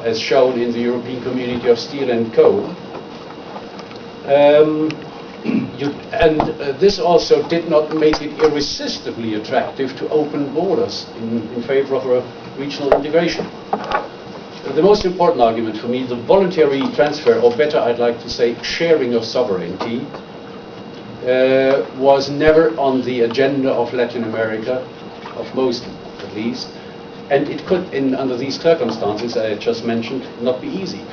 as shown in the European Community of Steel and Co. This also did not make it irresistibly attractive to open borders in favor of a regional integration. The most important argument for me, the voluntary transfer, or better I'd like to say sharing of sovereignty, was never on the agenda of Latin America, of most at least, and it could, under these circumstances I just mentioned, not be easy.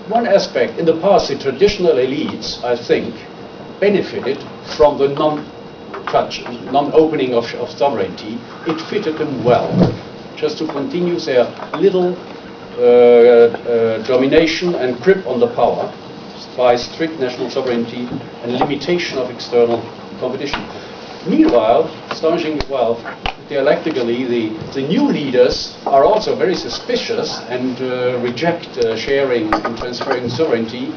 One aspect, in the past the traditional elites, I think, benefited from the non-opening of sovereignty. It fitted them well, just to continue their little domination and grip on the power by strict national sovereignty and limitation of external competition. Meanwhile, astonishing as well, dialectically, the new leaders are also very suspicious and reject sharing and transferring sovereignty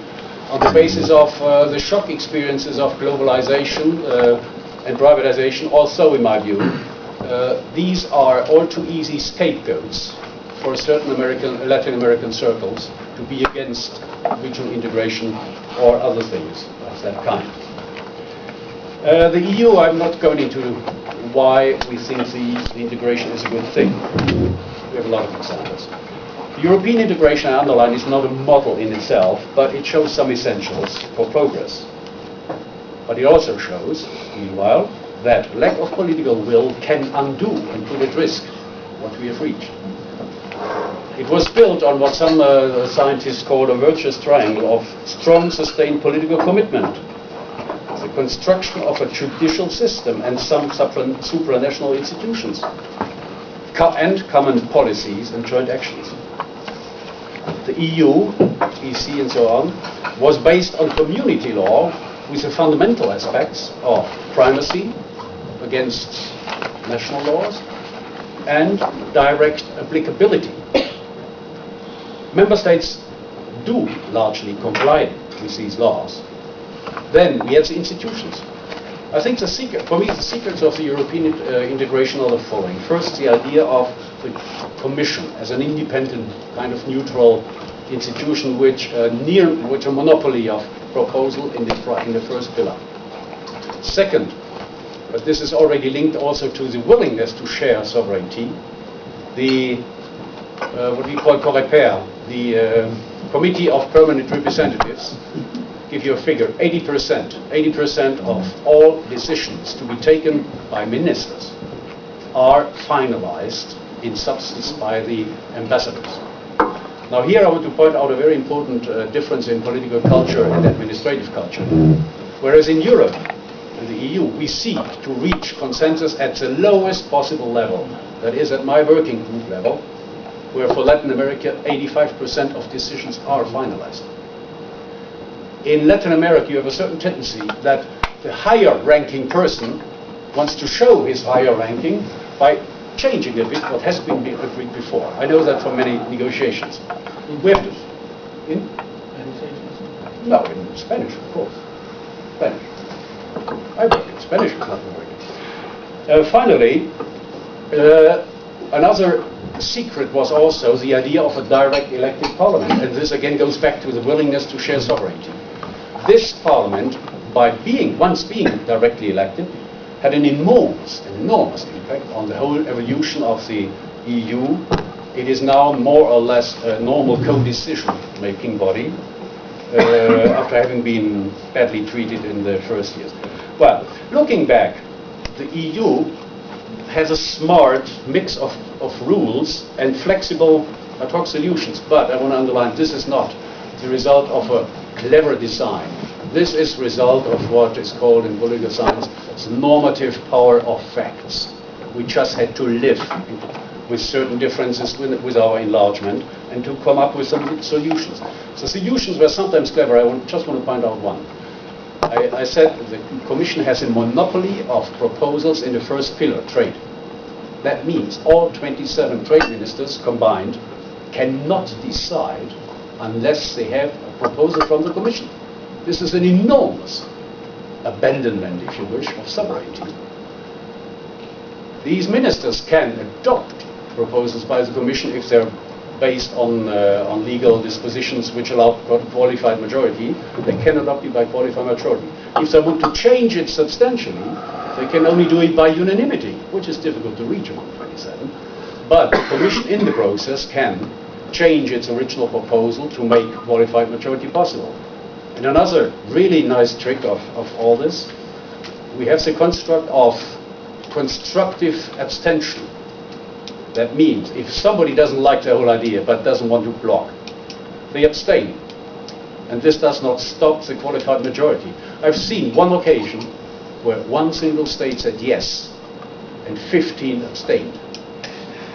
on the basis of the shock experiences of globalization and privatization. Also, in my view, these are all too easy scapegoats for certain Latin American circles to be against regional integration or other things of that kind. The EU, I'm not going into why we think the integration is a good thing. We have a lot of examples. The European integration, I underline, is not a model in itself, but it shows some essentials for progress. But it also shows, meanwhile, that lack of political will can undo and put at risk what we have reached. It was built on what some scientists call a virtuous triangle of strong, sustained political commitment, the construction of a judicial system and some supranational institutions, and common policies and joint actions. The EU, EC and so on, was based on community law with the fundamental aspects of primacy against national laws and direct applicability. Member states do largely comply with these laws. Then we have the institutions. I think the secret, for me, the secrets of the European integration are the following. First, the idea of the Commission as an independent, kind of neutral institution, which a monopoly of proposal in the first pillar. Second, but this is already linked also to the willingness to share sovereignty, the what we call COREPER, the Committee of Permanent Representatives. Give you a figure, 80% of all decisions to be taken by ministers are finalized in substance by the ambassadors. Now here I want to point out a very important difference in political culture and administrative culture. Whereas in Europe, in the EU, we seek to reach consensus at the lowest possible level, that is at my working group level, where for Latin America 85% of decisions are finalized. In Latin America, you have a certain tendency that the higher ranking person wants to show his higher ranking by changing a bit what has been agreed before. I know that from many negotiations. We have to. In? No, in Spanish, of course. Spanish. I work in Spanish in Latin America. Finally, another secret was also the idea of a direct elected parliament. And this again goes back to the willingness to share sovereignty. This parliament, once being directly elected, had an enormous impact on the whole evolution of the EU. It is now more or less a normal co-decision-making body after having been badly treated in the first years. Well, looking back, the EU has a smart mix of rules and flexible ad hoc solutions, but I want to underline this is not the result of a clever design. This is the result of what is called in political science the normative power of facts. We just had to live with certain differences with our enlargement and to come up with some solutions. The solutions were sometimes clever. I just want to point out one. I said the Commission has a monopoly of proposals in the first pillar, trade. That means all 27 trade ministers combined cannot decide unless they have a proposal from the Commission. This is an enormous abandonment, if you wish, of sovereignty. These ministers can adopt proposals by the Commission if they're based on legal dispositions which allow qualified majority. They cannot opt by qualified majority. If they want to change it substantially, they can only do it by unanimity, which is difficult to reach among 27. But the Commission in the process can change its original proposal to make qualified majority possible. And another really nice trick of all this, we have the construct of constructive abstention. That means if somebody doesn't like the whole idea but doesn't want to block, they abstain. And this does not stop the qualified majority. I've seen one occasion where one single state said yes and 15 abstained.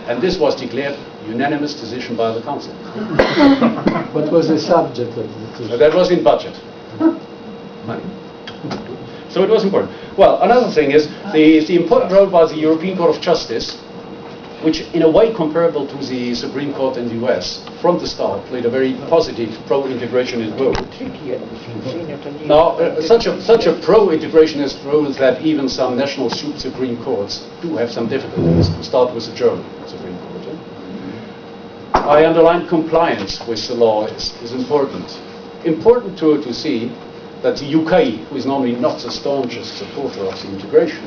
And this was declared unanimous decision by the Council. What was the subject of the decision? That was in budget. Money. So it was important. Well, another thing is the important role by the European Court of Justice, which in a way comparable to the Supreme Court in the US, from the start played a very positive pro-integrationist role. Now, such a pro-integrationist role that even some national Supreme Courts do have some difficulties, to start with the German Supreme Court. I underline compliance with the law is important. Important to see that the UK, who is normally not the staunchest supporter of the integration,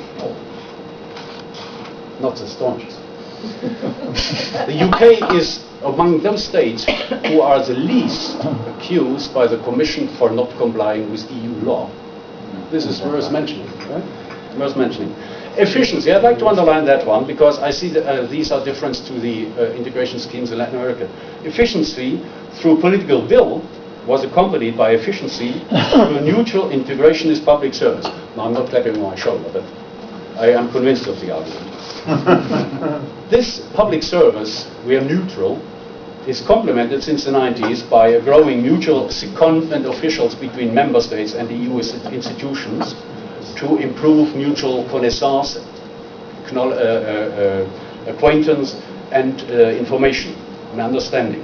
not the staunchest, the UK is among those states who are the least accused by the Commission for not complying with EU law. This is worth mentioning, right? Worth mentioning. Efficiency, I'd like to underline that one because I see that these are different to the integration schemes in Latin America. Efficiency through political will was accompanied by efficiency through a neutral integrationist public service. Now, I'm not clapping on my shoulder, but I am convinced of the argument. This public service, we are neutral, is complemented since the 90s by a growing mutual secondment officials between member states and the EU institutions to improve mutual connaissance, acquaintance, and information and understanding.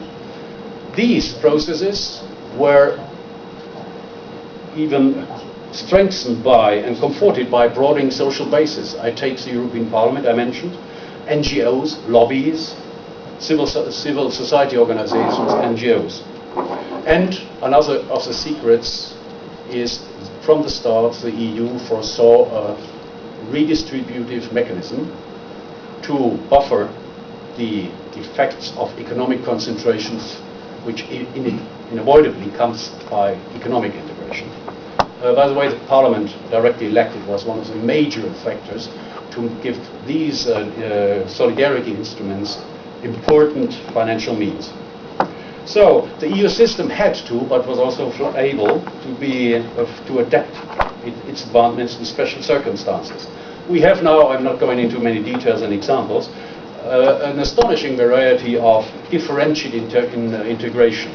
These processes were even strengthened by and comforted by a broadening social basis. I take the European Parliament, I mentioned, NGOs, lobbies, civil society organizations, NGOs. And another of the secrets is, from the start, the EU foresaw a redistributive mechanism to buffer the effects of economic concentrations, which unavoidably comes by economic integration. By the way, the Parliament directly elected was one of the major factors to give these solidarity instruments important financial means. So the EU system had to, but was also able to adapt its advancements to special circumstances. We have now, I'm not going into many details and examples, an astonishing variety of differentiated integration.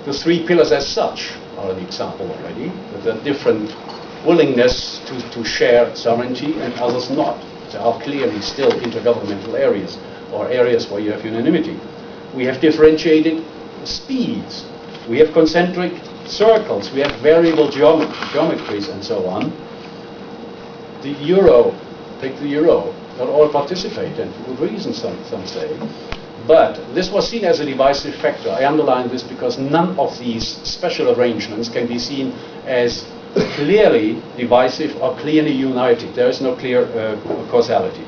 The three pillars as such are an example already, with a different willingness to share sovereignty and others not. There are clearly still intergovernmental areas or areas where you have unanimity. We have differentiated speeds. We have concentric circles. We have variable geometries and so on. The euro, take the euro, not all participate, and for good reason some say. But this was seen as a divisive factor. I underline this because none of these special arrangements can be seen as clearly divisive or clearly united. There is no clear causality.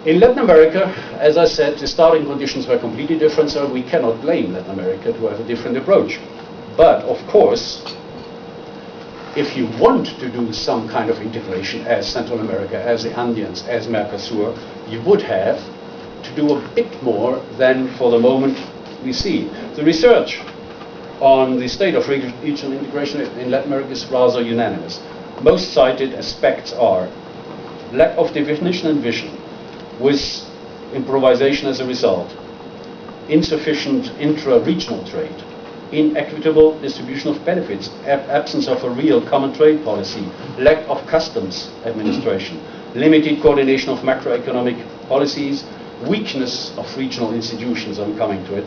In Latin America, as I said, the starting conditions were completely different, so we cannot blame Latin America to have a different approach. But, of course, if you want to do some kind of integration as Central America, as the Andeans, as Mercosur, you would have to do a bit more than for the moment we see. The research on the state of regional integration in Latin America is rather unanimous. Most cited aspects are lack of definition and vision, with improvisation as a result, insufficient intra-regional trade, inequitable distribution of benefits, absence of a real common trade policy, lack of customs administration, limited coordination of macroeconomic policies, weakness of regional institutions, I'm coming to it,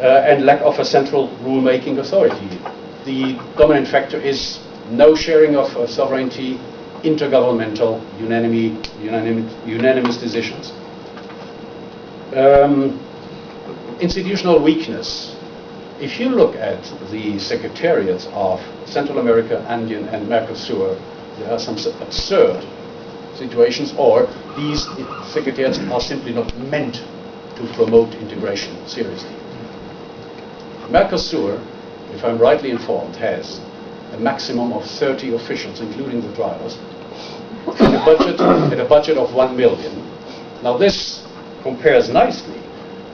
and lack of a central rule-making authority. The dominant factor is no sharing of sovereignty, intergovernmental, unanimous decisions. institutional weakness. If you look at the secretariats of Central America, Andean, and Mercosur, there are some absurd situations, or these secretariats are simply not meant to promote integration seriously. Mercosur, if I'm rightly informed, has a maximum of 30 officials, including the drivers, and a budget of 1 million. Now this compares nicely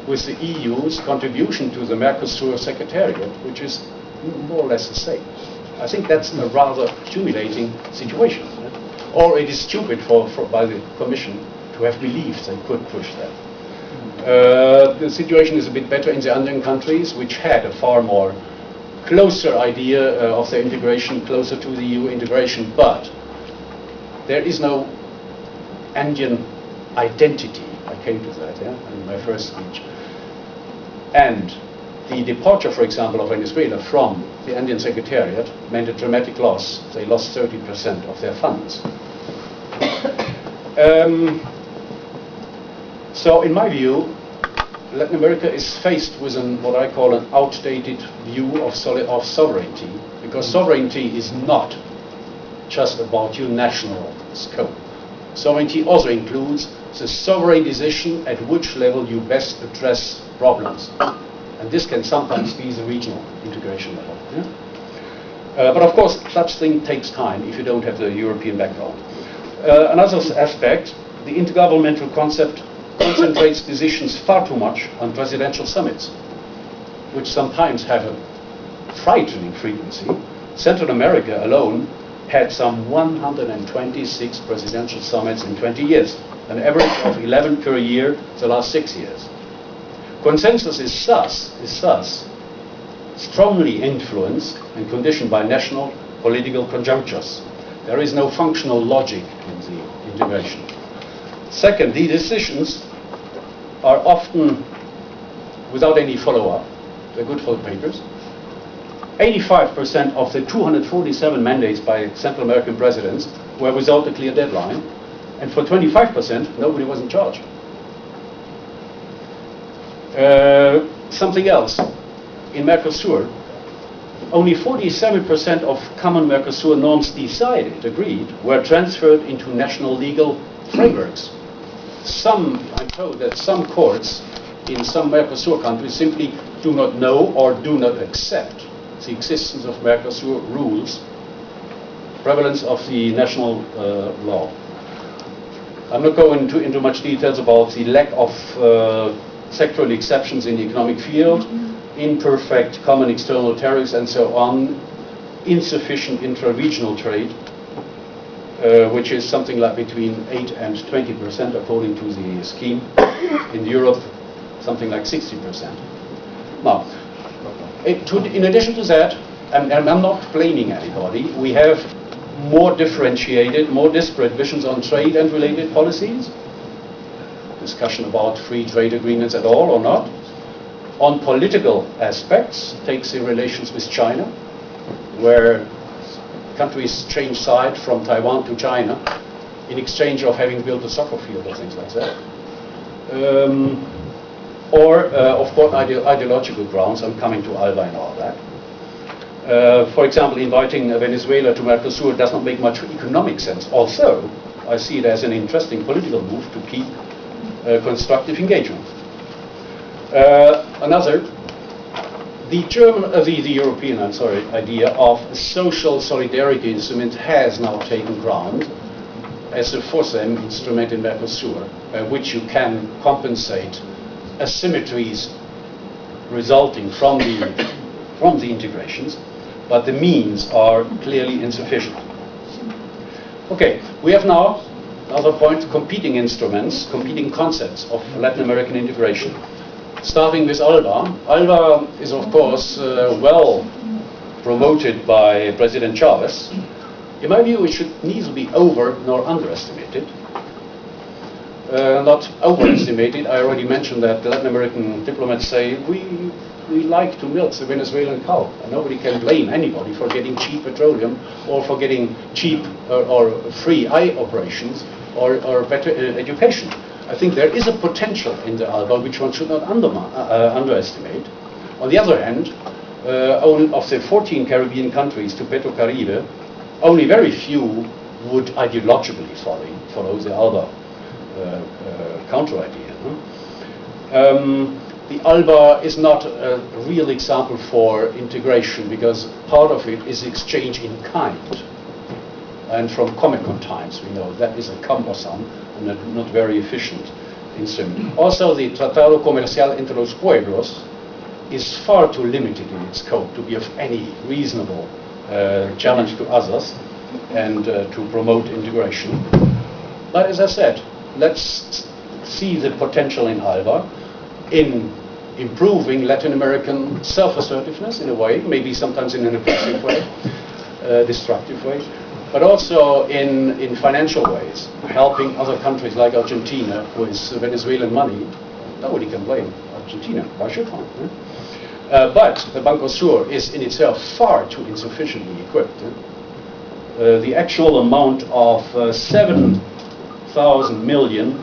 with the EU's contribution to the Mercosur Secretariat, which is more or less the same. I think that's a rather humiliating situation. Or it is stupid by the Commission to have believed they could push that. The situation is a bit better in the Andean countries, which had a far more closer idea of their integration, closer to the EU integration, but there is no Andean identity. I came to that in my first speech. And the departure, for example, of Venezuela from the Andean Secretariat meant a dramatic loss. They lost 30% of their funds. So in my view, Latin America is faced with what I call an outdated view of sovereignty, because sovereignty is not just about your national scope. Sovereignty also includes the sovereign decision at which level you best address problems. And this can sometimes be the regional integration level. But of course, such thing takes time if you don't have the European background. Another aspect, the intergovernmental concept concentrates decisions far too much on presidential summits, which sometimes have a frightening frequency. Central America alone had some 126 presidential summits in 20 years, an average of 11 per year the last 6 years. Consensus is thus strongly influenced and conditioned by national political conjunctures. There is no functional logic in the integration. Second, the decisions are often without any follow-up. They're good for the papers. 85% of the 247 mandates by Central American presidents were without a clear deadline, and for 25%, nobody was in charge. Something else. In Mercosur, only 47% of common Mercosur norms agreed, were transferred into national legal frameworks. I'm told that some courts in some Mercosur countries simply do not know or do not accept the existence of Mercosur rules, prevalence of the national law. I'm not going into much details about the lack of sectoral exceptions in the economic field, imperfect common external tariffs and so on, insufficient intra-regional trade, which is something like between 8 and 20% according to the scheme. In Europe, something like 60%. Now, in addition to that, and I'm not blaming anybody, we have more differentiated, more disparate visions on trade and related policies. Discussion about free trade agreements at all or not. On political aspects, takes the relations with China, where countries change side from Taiwan to China in exchange of having built a soccer field or things like that. Of course, ideological grounds. I'm coming to ALBA and all that. For example, inviting Venezuela to Mercosur does not make much economic sense. Also, I see it as an interesting political move to keep constructive engagement. The European idea of a social solidarity instrument has now taken ground as a for them instrument in Mercosur, by which you can compensate asymmetries resulting from the integrations, but the means are clearly insufficient. Okay, we have now another point: competing instruments, competing concepts of Latin American integration. Starting with ALBA. ALBA is, of course, well promoted by President Chavez. In my view, it should neither be over nor underestimated. Not overestimated. I already mentioned that the Latin American diplomats say we like to milk the Venezuelan cow, and nobody can blame anybody for getting cheap petroleum or for getting cheap or free eye operations or better education. I think there is a potential in the ALBA which one should not underestimate. On the other hand, of the 14 Caribbean countries to Petrocaribe, only very few would ideologically follow the ALBA counter idea. The ALBA is not a real example for integration because part of it is exchange in kind. And from Comecon times, we know that is a cumbersome and not very efficient instrument. Also, the Tratado Comercial entre los Pueblos is far too limited in its scope to be of any reasonable challenge to others and to promote integration. But as I said, let's see the potential in ALBA in improving Latin American self-assertiveness in a way, maybe sometimes in an aggressive way, destructive way, but also in financial ways, helping other countries like Argentina with Venezuelan money. Nobody can blame Argentina. Why should one? But the Banco Sur is in itself far too insufficiently equipped. The actual amount of 7,000 million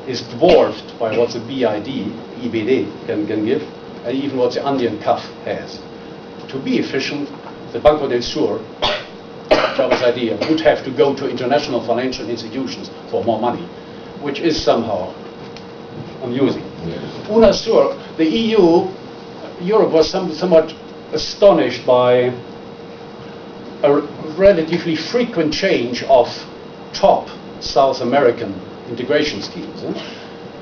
is dwarfed by what the EBD can give, and even what the Andean CAF has. To be efficient, the Banco del Sur, Chávez idea, would have to go to international financial institutions for more money, which is somehow amusing. UNASUR, the EU, Europe was somewhat astonished by a relatively frequent change of top South American integration schemes.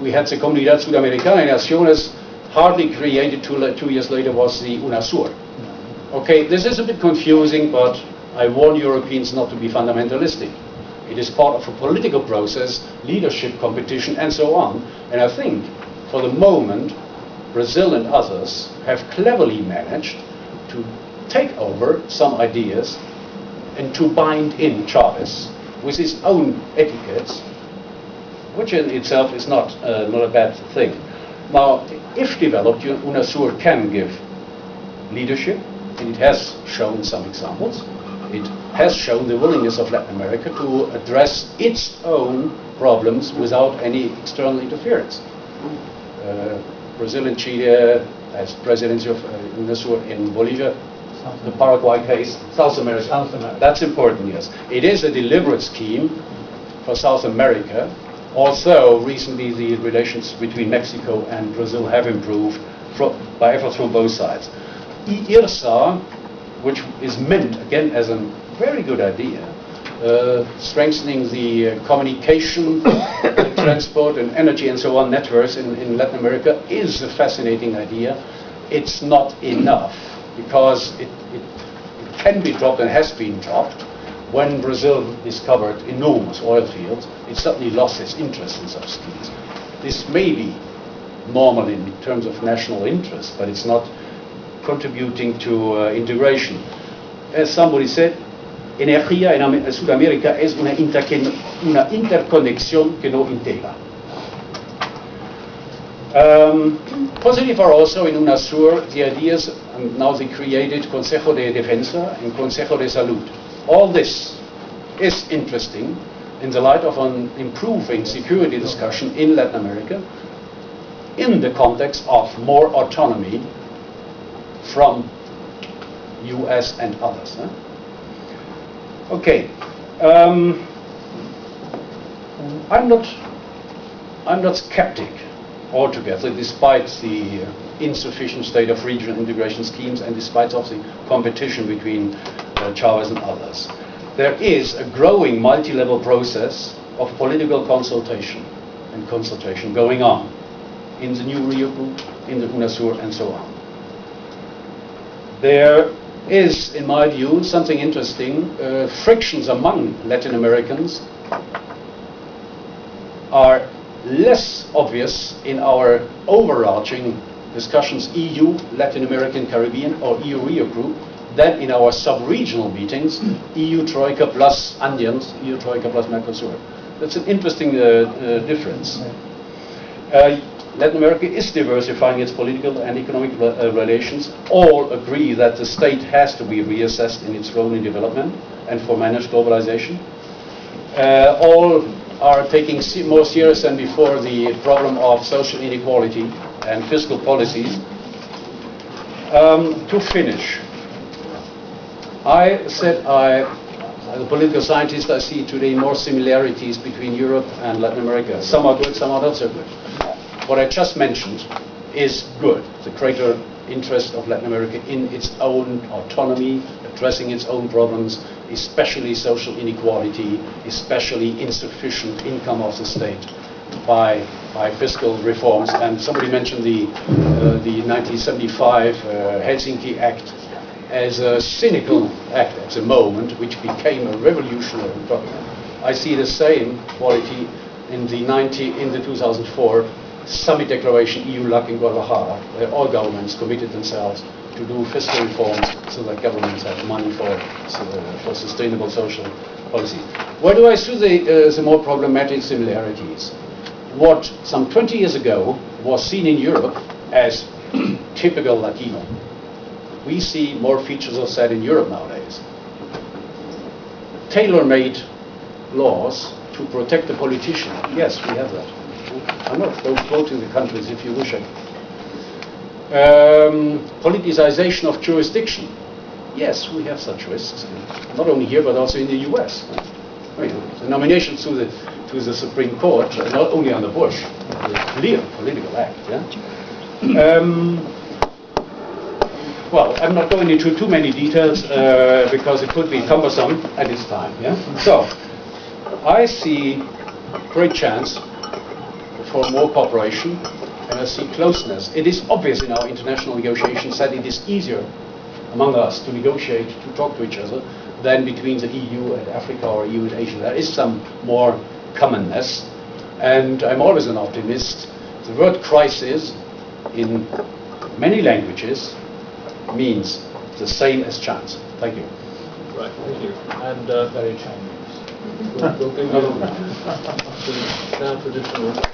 We had the Comunidad Sudamericana de Naciones, hardly created 2 years later was the UNASUR. Okay, this is a bit confusing, but I warn Europeans not to be fundamentalistic. It is part of a political process, leadership competition, and so on. And I think, for the moment, Brazil and others have cleverly managed to take over some ideas and to bind in Chavez with his own etiquettes, which in itself is not a bad thing. Now, if developed, UNASUR can give leadership, and it has shown some examples. It has shown the willingness of Latin America to address its own problems without any external interference. Brazil and Chile as presidency of UNASUR in Bolivia, the Paraguay case, South America. That's important, yes. It is a deliberate scheme for South America. Also, recently the relations between Mexico and Brazil have improved by efforts from both sides. IRSA, which is meant, again, as a very good idea, strengthening the communication, transport and energy and so on networks in Latin America, is a fascinating idea. It's not enough, because it can be dropped and has been dropped. When Brazil discovered enormous oil fields, it suddenly lost its interest in such schemes. This may be normal in terms of national interest, but it's not contributing to integration. As somebody said, energía en Sudamérica es una interconexión que no integra. Positive are also in UNASUR the ideas, and now they created Consejo de Defensa and Consejo de Salud. All this is interesting in the light of an improving security discussion in Latin America in the context of more autonomy from US and others. Okay, I'm not skeptic altogether, despite the insufficient state of regional integration schemes and despite of the competition between Chavez and others. There is a growing multi-level process of political consultation and consultation going on in the new Rio Group, in the UNASUR, and so on. There is, in my view, something interesting. Frictions among Latin Americans are less obvious in our overarching discussions, EU, Latin American, Caribbean, or EU Rio Group, than in our sub-regional meetings, EU Troika plus Andeans, EU Troika plus Mercosur. That's an interesting difference. Latin America is diversifying its political and economic relations. All agree that the state has to be reassessed in its role in development and for managed globalization. All are taking more serious than before the problem of social inequality and fiscal policies. To finish, I said as a political scientist, I see today more similarities between Europe and Latin America. Some are good, some are not so good. What I just mentioned is good. The greater interest of Latin America in its own autonomy, addressing its own problems, especially social inequality, especially insufficient income of the state by fiscal reforms. And somebody mentioned the 1975 Helsinki Act as a cynical act at the moment, which became a revolutionary document. I see the same quality in the 2004 Summit Declaration, EU-LAC in Guadalajara, where all governments committed themselves to do fiscal reforms so that governments have money for sustainable social policy. Where do I see the more problematic similarities? What some 20 years ago was seen in Europe as typical Latino, we see more features of that in Europe nowadays. Tailor-made laws to protect the politician. Yes, we have that. I'm not going to go to the countries if you wish it. Politicization of jurisdiction. Yes, we have such risks, not only here but also in the US. I mean, the nominations to the Supreme Court, not only under Bush, a clear political act. Yeah? Well, I'm not going into too many details because it could be cumbersome at this time. Yeah? So, I see great chance for more cooperation, and I see closeness. It is obvious in our international negotiations that it is easier among us to negotiate, to talk to each other, than between the EU and Africa or EU and Asia. There is some more commonness, and I'm always an optimist. The word crisis in many languages means the same as chance. Thank you. Right, thank you. And Very Chinese. we'll give you now traditional applause.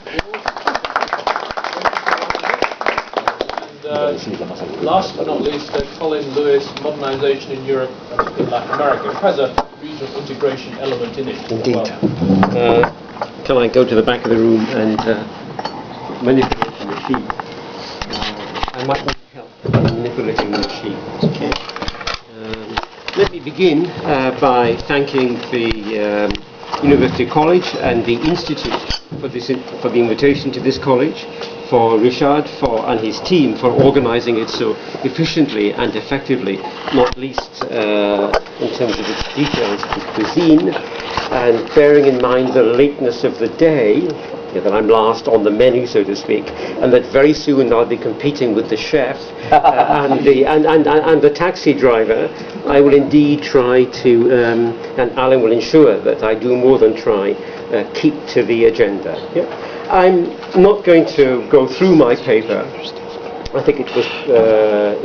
And last but not least, Colin Lewis, Modernisation in Europe and in Latin America. It has a regional integration element in it. Indeed. Well. Can I go to the back of the room and manipulate the machine? I might need help manipulating the machine. Okay. Let me begin by thanking the University College and the Institute for the invitation to this college, for Richard and his team for organizing it so efficiently and effectively, not least in terms of its details and cuisine, and bearing in mind the lateness of the day, that I'm last on the menu, so to speak, and that very soon I'll be competing with the chef and the taxi driver. I will indeed try to, and Alan will ensure that I do more than try, keep to the agenda. Yeah? I'm not going to go through my paper. I think it was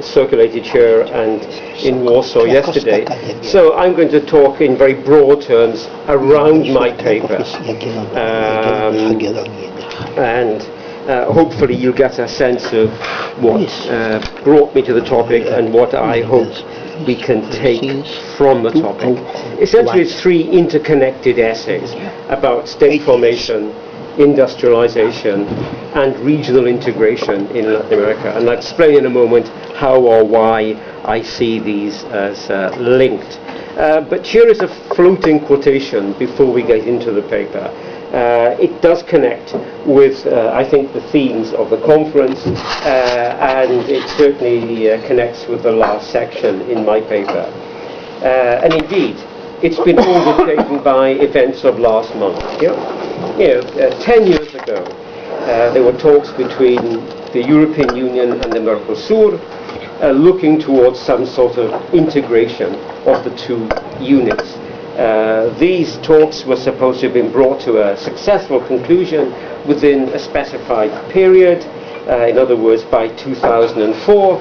circulated here and in Warsaw yesterday. So I'm going to talk in very broad terms around my paper. And hopefully you'll get a sense of what brought me to the topic and what I hope we can take from the topic. Essentially it's three interconnected essays about state formation, industrialization and regional integration in Latin America, and I'll explain in a moment how or why I see these as linked. But here is a floating quotation before we get into the paper. It does connect with, I think, the themes of the conference, and it certainly connects with the last section in my paper. And indeed, it's been overtaken by events of last month. 10 years ago, there were talks between the European Union and the Mercosur, looking towards some sort of integration of the two units. These talks were supposed to have been brought to a successful conclusion within a specified period, in other words, by 2004.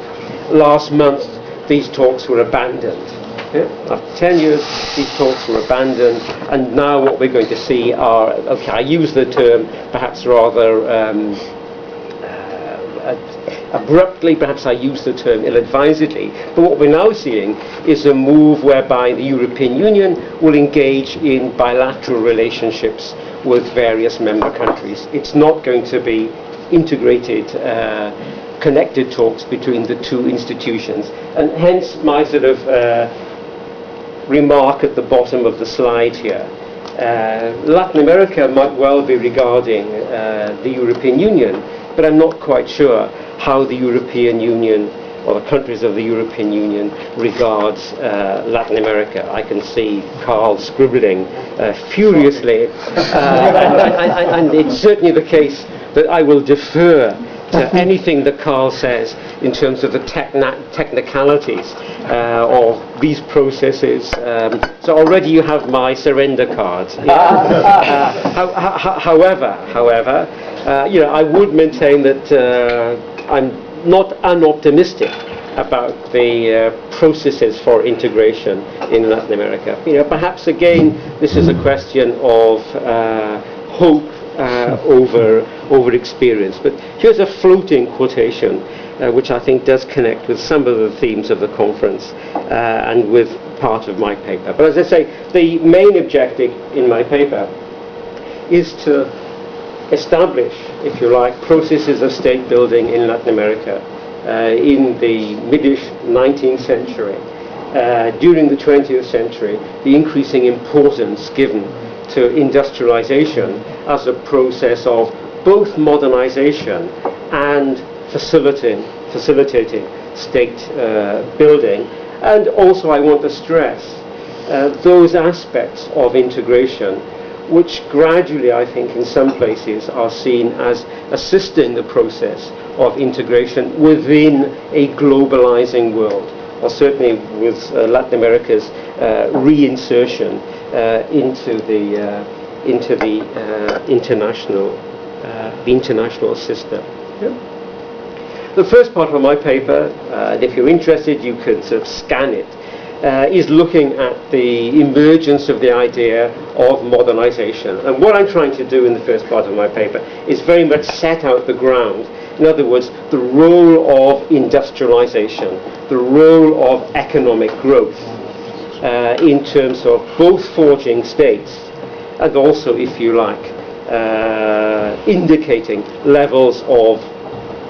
Last month, these talks were abandoned. After 10 years, these talks were abandoned, and now what we're going to see are, okay, I use the term perhaps rather abruptly, perhaps I use the term ill-advisedly, but what we're now seeing is a move whereby the European Union will engage in bilateral relationships with various member countries. It's not going to be integrated, connected talks between the two institutions. And hence my sort of remark at the bottom of the slide here. Latin America might well be regarding the European Union, but I'm not quite sure how the European Union or the countries of the European Union regards Latin America. I can see Carl scribbling furiously, and it's certainly the case that I will defer to anything that Carl says in terms of the technicalities of these processes. So already you have my surrender cards. However, I would maintain that I'm not unoptimistic about the processes for integration in Latin America. Perhaps again, this is a question of hope over experience. But here's a floating quotation, which I think does connect with some of the themes of the conference and with part of my paper. But as I say, the main objective in my paper is to establish, if you like, processes of state building in Latin America in the mid-ish 19th century. During the 20th century, the increasing importance given to industrialization as a process of both modernization and facilitating state building. And also I want to stress those aspects of integration which gradually, I think, in some places are seen as assisting the process of integration within a globalizing world, or certainly with Latin America's reinsertion into the international system. Yeah. The first part of my paper, and if you're interested, you can sort of scan it, is looking at the emergence of the idea of modernization. And what I'm trying to do in the first part of my paper is very much set out the ground. In other words, the role of industrialization, the role of economic growth in terms of both forging states and also, if you like, indicating levels of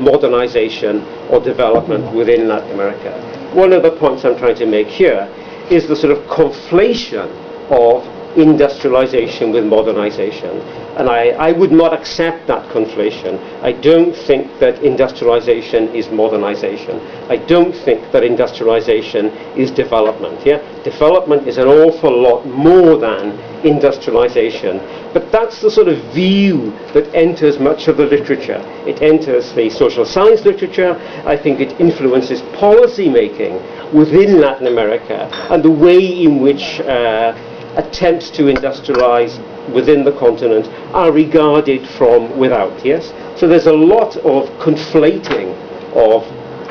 modernization or development within Latin America. One of the points I'm trying to make here is the sort of conflation of industrialization with modernization. And I would not accept that conflation. I don't think that industrialization is modernization. I don't think that industrialization is development. Yeah? Development is an awful lot more than industrialization. But that's the sort of view that enters much of the literature. It enters the social science literature. I think it influences policy making within Latin America and the way in which attempts to industrialize within the continent are regarded from without, yes? So there's a lot of conflating of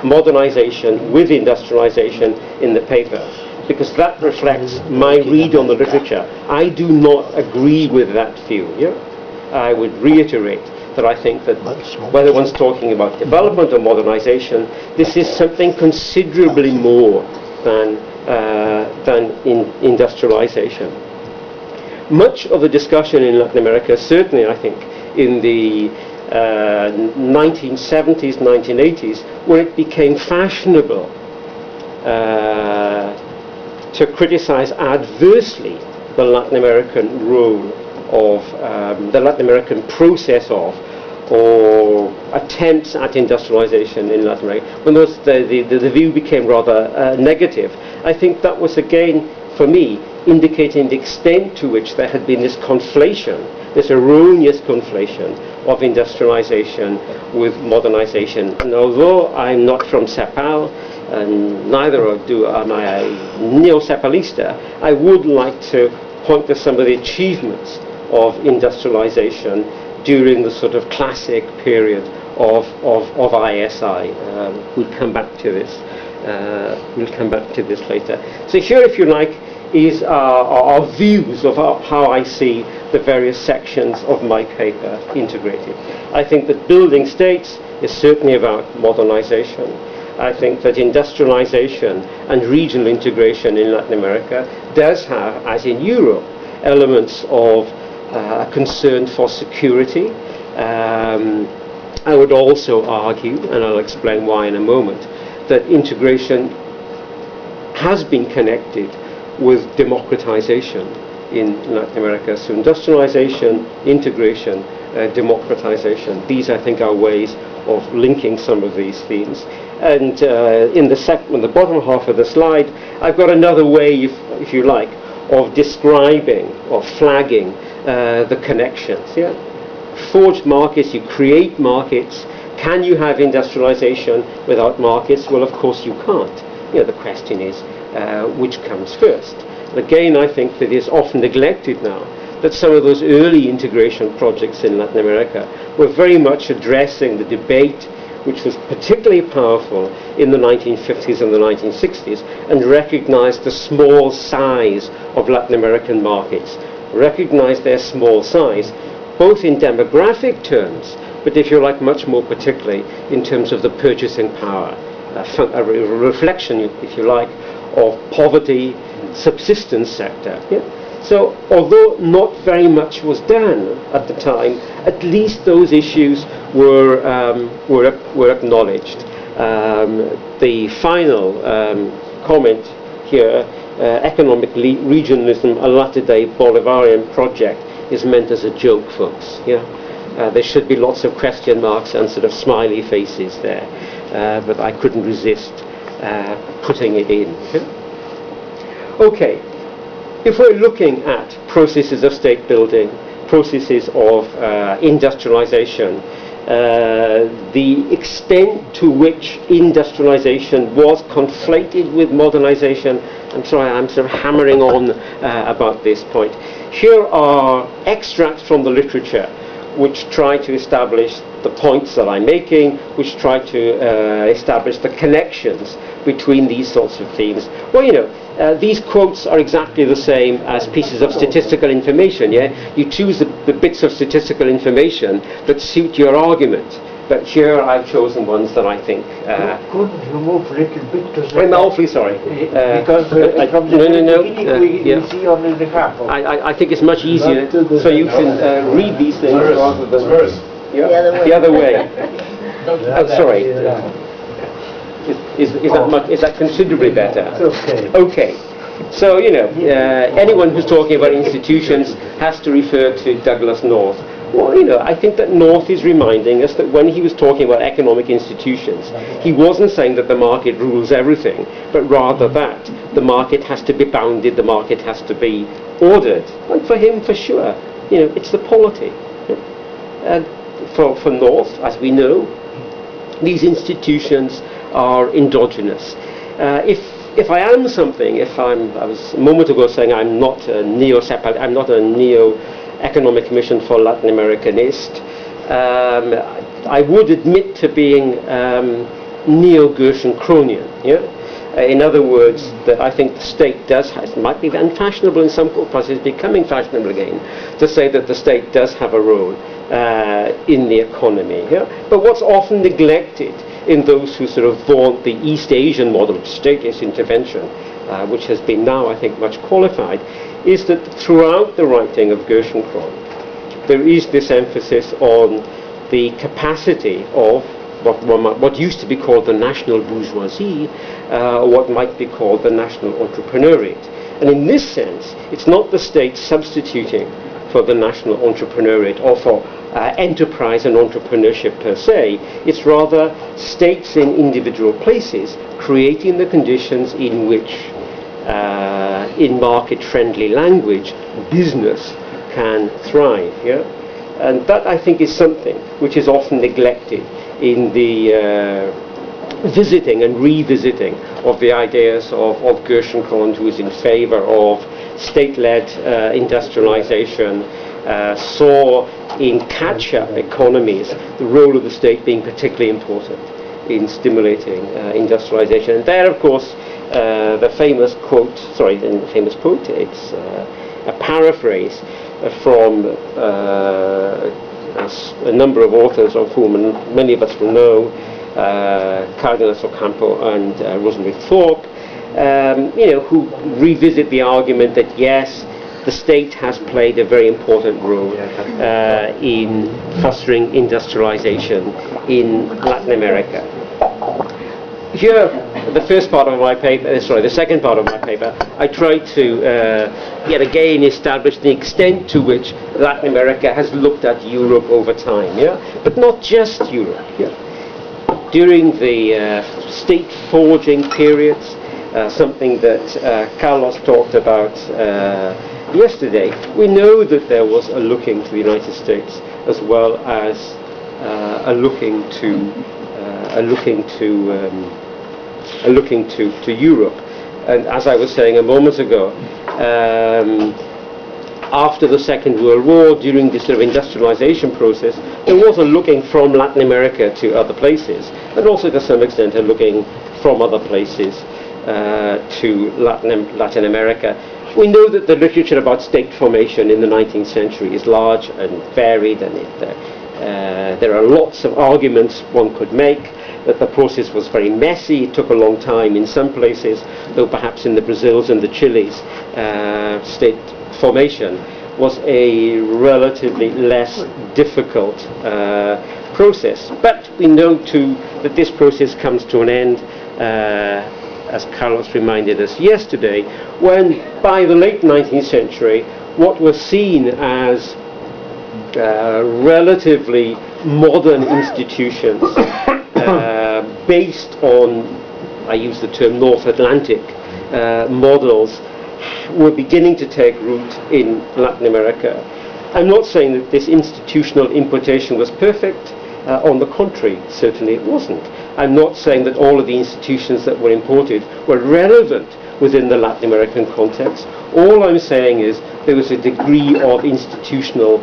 modernization with industrialization in the paper, because that reflects my read on the literature. I do not agree with that view, yeah? I would reiterate that I think that whether one's talking about development or modernization, this is something considerably more than industrialization. Much of the discussion in Latin America, certainly I think in the 1970s, 1980s, where it became fashionable to criticize adversely the Latin American role of the Latin American process of or attempts at industrialization in Latin America, when the view became rather negative. I think that was again, for me, indicating the extent to which there had been this conflation, this erroneous conflation of industrialization with modernization. And although I'm not from CEPAL, and neither am I a neo-CEPALista, I would like to point to some of the achievements of industrialization during the sort of classic period of ISI. We'll come back to this. We'll come back to this later. So here, if you like, is our views of how I see the various sections of my paper integrated. I think that building states is certainly about modernization. I think that industrialization and regional integration in Latin America does have, as in Europe, elements of a concern for security. I would also argue, and I'll explain why in a moment, that integration has been connected with democratization in Latin America. So industrialization, integration, democratization. These, I think, are ways of linking some of these themes. And in the bottom half of the slide, I've got another way, if you like, of describing or flagging the connections. Yeah? Forged markets, you create markets. Can you have industrialization without markets? Well, of course you can't. You know, the question is, which comes first? Again, I think that it's often neglected now that some of those early integration projects in Latin America were very much addressing the debate, which was particularly powerful in the 1950s and the 1960s, and recognized the small size of Latin American markets, recognized their small size, both in demographic terms, but if you like, much more particularly in terms of the purchasing power, a reflection, if you like, of poverty, subsistence sector. Yeah? So, although not very much was done at the time, at least those issues were acknowledged. The final comment here, economic regionalism, a latter-day Bolivarian project, is meant as a joke, folks. Yeah, there should be lots of question marks and sort of smiley faces there, but I couldn't resist putting it in. Okay, if we're looking at processes of state building, processes of industrialization, the extent to which industrialization was conflated with modernization, I'm sorry, I'm sort of hammering on about this point. Here are extracts from the literature which try to establish the points that I'm making, which try to establish the connections between these sorts of themes. Well, you know, these quotes are exactly the same as pieces of statistical information, yeah? You choose the bits of statistical information that suit your argument. But here I've chosen ones that I think... could you move a little bit? I'm awfully sorry. Because from the beginning we see only the half of it. I think it's much easier so you can read these things rather than... Yeah. The other way. Sorry. Is that considerably better? Okay. Okay. So, you know, anyone who's talking about institutions has to refer to Douglas North. Well, you know, I think that North is reminding us that when he was talking about economic institutions, he wasn't saying that the market rules everything, but rather that the market has to be bounded, the market has to be ordered. And for him, for sure, you know, it's the polity. And for North, as we know, these institutions are endogenous. If I am something, I was a moment ago saying I'm not a neo-economic mission for Latin Americanist, I would admit to being neo-Gershon-Cronian. Yeah? In other words, that I think the state does have, it might be unfashionable in some places, becoming fashionable again, to say that the state does have a role in the economy. Yeah? But what's often neglected in those who sort of vaunt the East Asian model of stateless intervention, which has been now, I think, much qualified, is that throughout the writing of Gershon-Kron, there is this emphasis on the capacity of what used to be called the national bourgeoisie, or what might be called the national entrepreneuriate. And in this sense, it's not the state substituting for the national entrepreneuriate or for enterprise and entrepreneurship per se. It's rather states in individual places creating the conditions in which, in market-friendly language, business can thrive. Yeah? And that, I think, is something which is often neglected in the visiting and revisiting of the ideas of Gershon-Kron, who is in favor of state-led industrialization, saw in catch-up economies the role of the state being particularly important in stimulating industrialization. And there, of course, the famous quote, it's a paraphrase from a number of authors of whom many of us will know, Cardenas Ocampo and Rosemary Thorpe, who revisit the argument that yes, the state has played a very important role in fostering industrialization in Latin America. Here, the second part of my paper, I tried to yet again establish the extent to which Latin America has looked at Europe over time, but not just Europe. During the state forging periods, something that Carlos talked about yesterday, we know that there was a looking to the United States as well as a looking to Europe. And as I was saying a moment ago, after the Second World War, during this sort of industrialization process, there was a looking from Latin America to other places, and also to some extent a looking from other places to Latin America. We know that the literature about state formation in the 19th century is large and varied, and there are lots of arguments one could make that the process was very messy. It took a long time in some places, though perhaps in the Brazils and the Chiles, state formation was a relatively less difficult process. But we know too that this process comes to an end, as Carlos reminded us yesterday, when by the late 19th century what was seen as relatively modern institutions based on, I use the term North Atlantic models, were beginning to take root in Latin America. I'm not saying that this institutional importation was perfect. On the contrary, certainly it wasn't. I'm not saying that all of the institutions that were imported were relevant within the Latin American context. All I'm saying is there was a degree of institutional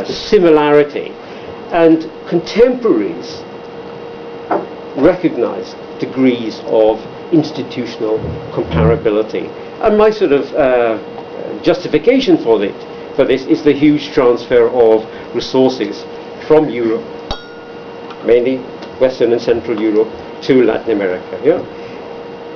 similarity, and contemporaries recognize degrees of institutional comparability. And my sort of justification for this is the huge transfer of resources from Europe, mainly Western and Central Europe, to Latin America.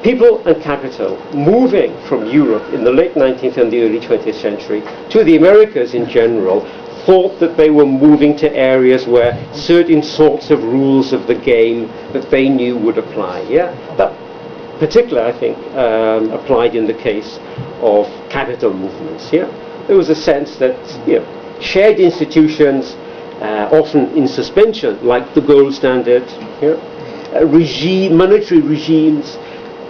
People and capital moving from Europe in the late 19th and the early 20th century to the Americas in general thought that they were moving to areas where certain sorts of rules of the game that they knew would apply. That particular, I think, applied in the case of capital movements. There was a sense that shared institutions, often in suspension, like the gold standard, monetary regimes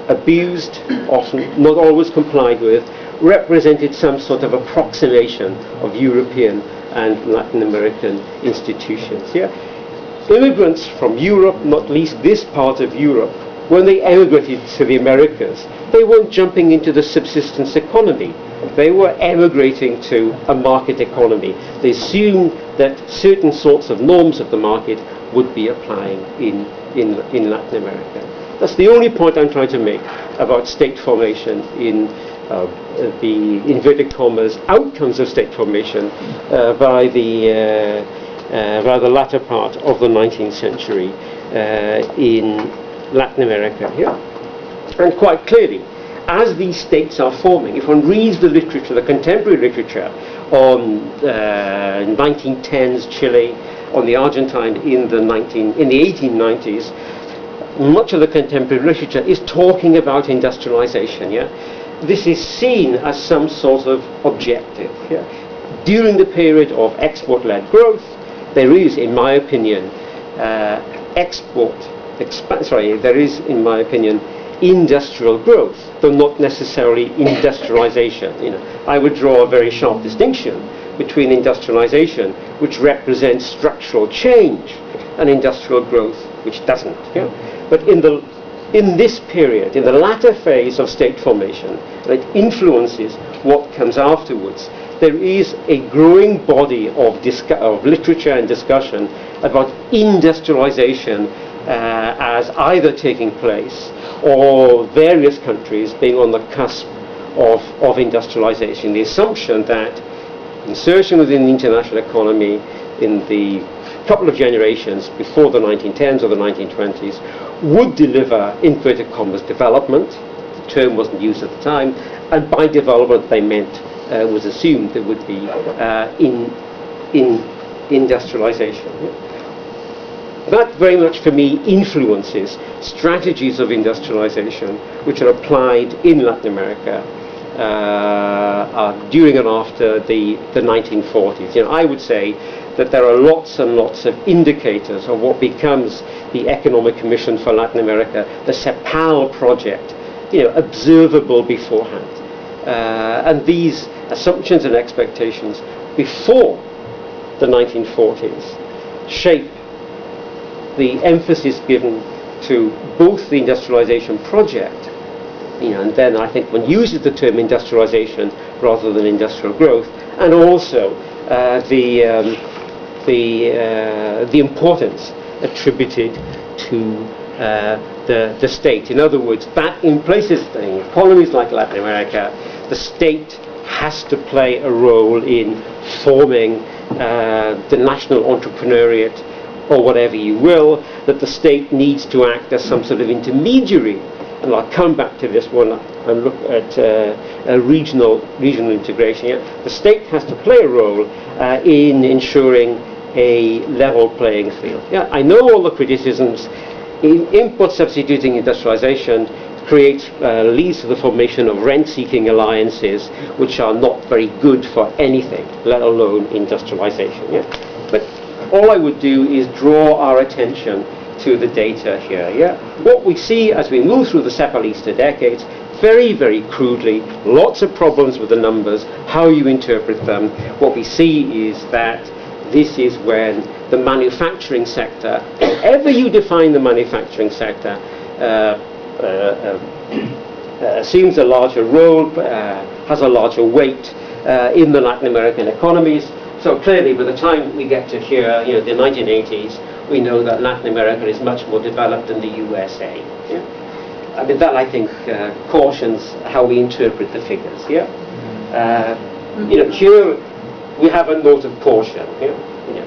abused, often not always complied with, represented some sort of approximation of European and Latin American institutions. Immigrants from Europe, not least this part of Europe, when they emigrated to the Americas, they weren't jumping into the subsistence economy. They were emigrating to a market economy. They assumed that certain sorts of norms of the market would be applying in Latin America. That's the only point I'm trying to make about state formation in the inverted commas outcomes of state formation by the latter part of the 19th century in Latin America. And quite clearly, as these states are forming, if one reads the literature, the contemporary literature on 1910s Chile, on the Argentine in the 1890s, much of the contemporary literature is talking about industrialization. This is seen as some sort of objective. During the period of export-led growth, there is, in my opinion, industrial growth, though not necessarily industrialization. I would draw a very sharp distinction between industrialization, which represents structural change, and industrial growth, which doesn't. But in this period, in the latter phase of state formation, that influences what comes afterwards, there is a growing body of literature and discussion about industrialization as either taking place or various countries being on the cusp of industrialization. The assumption that insertion within the international economy in the couple of generations before the 1910s or the 1920s would deliver, inverted commas, development. The term wasn't used at the time, and by development they meant was assumed there would be in industrialization. That very much for me influences strategies of industrialization which are applied in Latin America during and after the 1940s. I would say that there are lots and lots of indicators of what becomes the Economic Commission for Latin America, the CEPAL project, observable beforehand. And these assumptions and expectations before the 1940s shape the emphasis given to both the industrialization project, and then I think one uses the term industrialization rather than industrial growth, and also the importance attributed to the state. In other words, that in places, in economies like Latin America, the state has to play a role in forming the national entrepreneuriate, or whatever you will, that the state needs to act as some sort of intermediary. And I'll come back to this one and look at regional integration. The state has to play a role in ensuring a level playing field. I know all the criticisms. Import substituting industrialization leads to the formation of rent-seeking alliances, which are not very good for anything, let alone industrialization. But all I would do is draw our attention to the data here. What we see as we move through the CEPALista decades, very, very crudely, lots of problems with the numbers, how you interpret them. What we see is that this is when the manufacturing sector, however you define the manufacturing sector, assumes a larger role, has a larger weight in the Latin American economies. So clearly, by the time we get to here, the 1980s, we know that Latin America is much more developed than the USA. I mean, that I think cautions how we interpret the figures. Here we have a note of caution.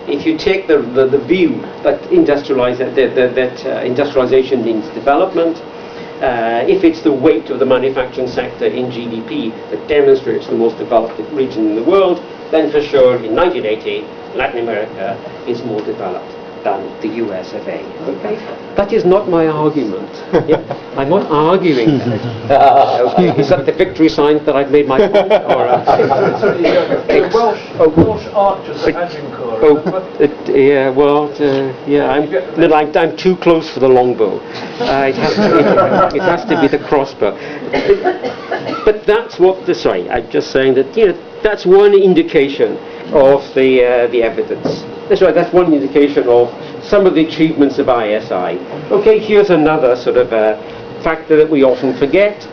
If you take the view that industrialization means development, if it's the weight of the manufacturing sector in GDP that demonstrates the most developed region in the world, then for sure in 1980 Latin America is more developed than the US of A. Okay? That is not my argument. I'm not arguing that. Is that the victory sign that I've made my point? Or, Welsh archers at Agincourt. I'm too close for the longbow. It has to be the crossbow. But that's what I'm just saying that that's one indication of the evidence. That's one indication of some of the achievements of ISI. Okay, here's another sort of factor that we often forget.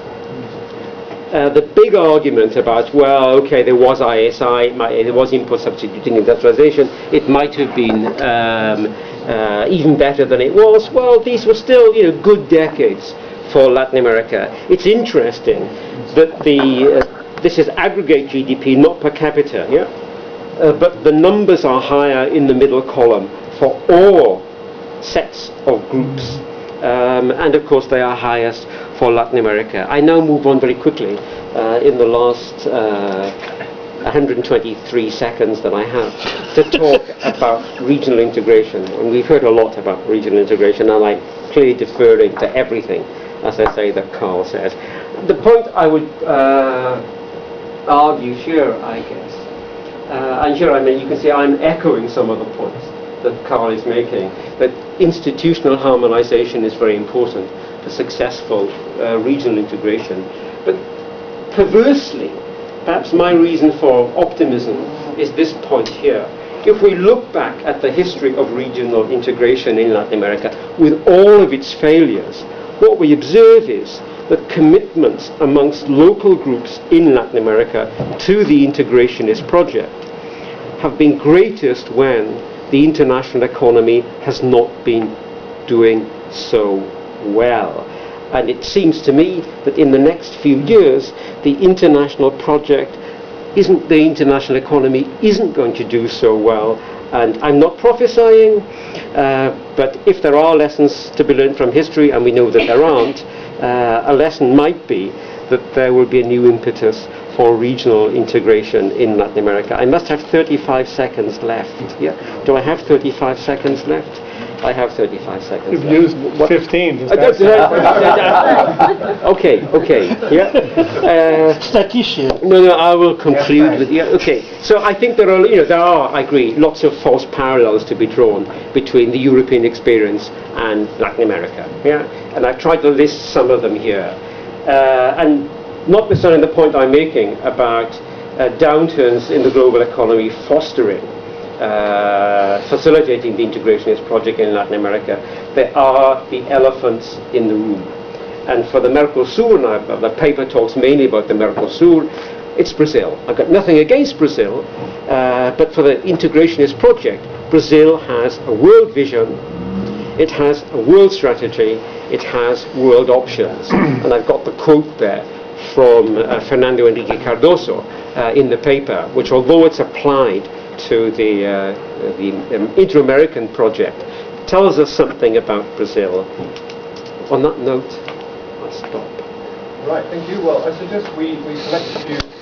The big argument about, there was ISI, there was import substituting industrialization, it might have been even better than it was. Well, these were still, good decades for Latin America. It's interesting that this is aggregate GDP, not per capita, but the numbers are higher in the middle column for all sets of groups. And of course they are highest for Latin America. I now move on very quickly in the last 123 seconds that I have to talk about regional integration. And we've heard a lot about regional integration, and I'm clearly deferring to everything, as I say, that Carl says. The point I would argue here, I guess, and here you can see I'm echoing some of the points that Carl is making, that institutional harmonization is very important for successful regional integration. But perversely, perhaps my reason for optimism is this point here. If we look back at the history of regional integration in Latin America, with all of its failures, what we observe is that commitments amongst local groups in Latin America to the integrationist project have been greatest when the international economy has not been doing so well. And it seems to me that in the next few years, the international economy isn't going to do so well. And I'm not prophesying, but if there are lessons to be learned from history, and we know that there aren't, a lesson might be that there will be a new impetus for regional integration in Latin America. I must have 35 seconds left. Yeah? Do I have 35 seconds left? I have 35 seconds You've left. used 15. Does Okay, yeah. Statistician. No, I will conclude with, okay. So I think there are, I agree, lots of false parallels to be drawn between the European experience and Latin America. Yeah? And I've tried to list some of them here. And notwithstanding the point I'm making about downturns in the global economy facilitating the integrationist project in Latin America, there are the elephants in the room. And for the Mercosur, now the paper talks mainly about the Mercosur, it's Brazil. I've got nothing against Brazil, but for the integrationist project, Brazil has a world vision, it has a world strategy, it has world options. And I've got the quote there from Fernando Henrique Cardoso in the paper, which although it's applied to the Inter-American project, tells us something about Brazil. On that note, I'll stop. Right, thank you. Well, I suggest we select a few questions.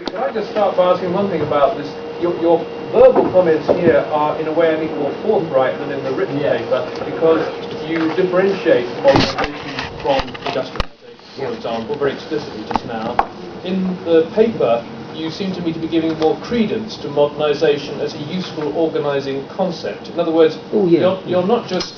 Can I just start by asking one thing about this? Your verbal comments here are, in a way, I think, more forthright than in the written paper, because you differentiate modernization from industrialization, for example, very explicitly just now. In the paper, you seem to me to be giving more credence to modernization as a useful organizing concept. In other words, you're not just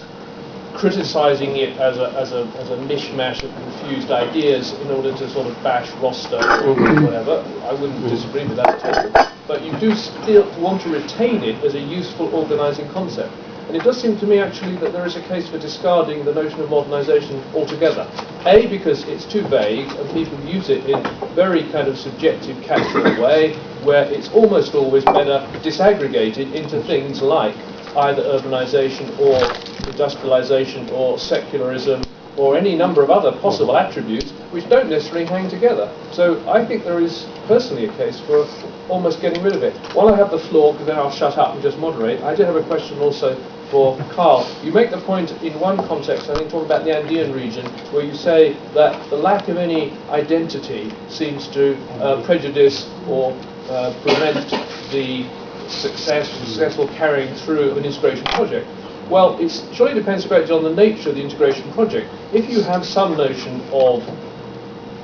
criticizing it as a mishmash of confused ideas in order to sort of bash Rostow or whatever. I wouldn't disagree with that at all. But you do still want to retain it as a useful organizing concept. And it does seem to me actually that there is a case for discarding the notion of modernization altogether. A, because it's too vague and people use it in very kind of subjective, casual way, where it's almost always better disaggregated into things like either urbanization or industrialization or secularism or any number of other possible attributes which don't necessarily hang together. So I think there is personally a case for almost getting rid of it. While I have the floor, because then I'll shut up and just moderate, I did have a question also for Carl. You make the point in one context, I think talking about the Andean region, where you say that the lack of any identity seems to prejudice or prevent the successful carrying through of an integration project. Well, it surely depends a great deal on the nature of the integration project. If you have some notion of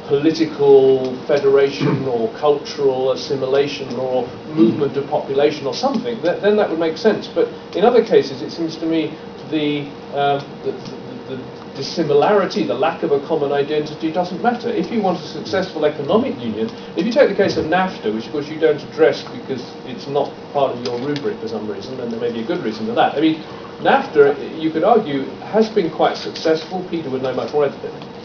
political federation or cultural assimilation or movement of population or something, then that would make sense. But in other cases, it seems to me the dissimilarity, the lack of a common identity doesn't matter. If you want a successful economic union, if you take the case of NAFTA, which of course you don't address because it's not part of your rubric for some reason, and there may be a good reason for that. I mean, NAFTA, you could argue, has been quite successful. Peter would know much more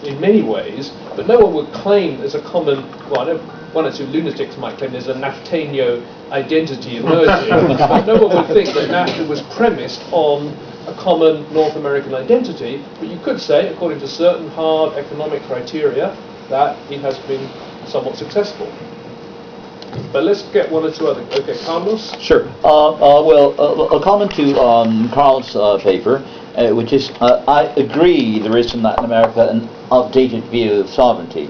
in many ways, but no one would claim there's a common, well, I know one or two lunatics might claim there's a NAFTANO identity emerging, but no one would think that NAFTA was premised on a common North American identity, but you could say, according to certain hard economic criteria, that it has been somewhat successful. But let's get one or two other. Okay, Carlos? Sure. A comment to Carl's paper, which is, I agree there is in Latin America an outdated view of sovereignty.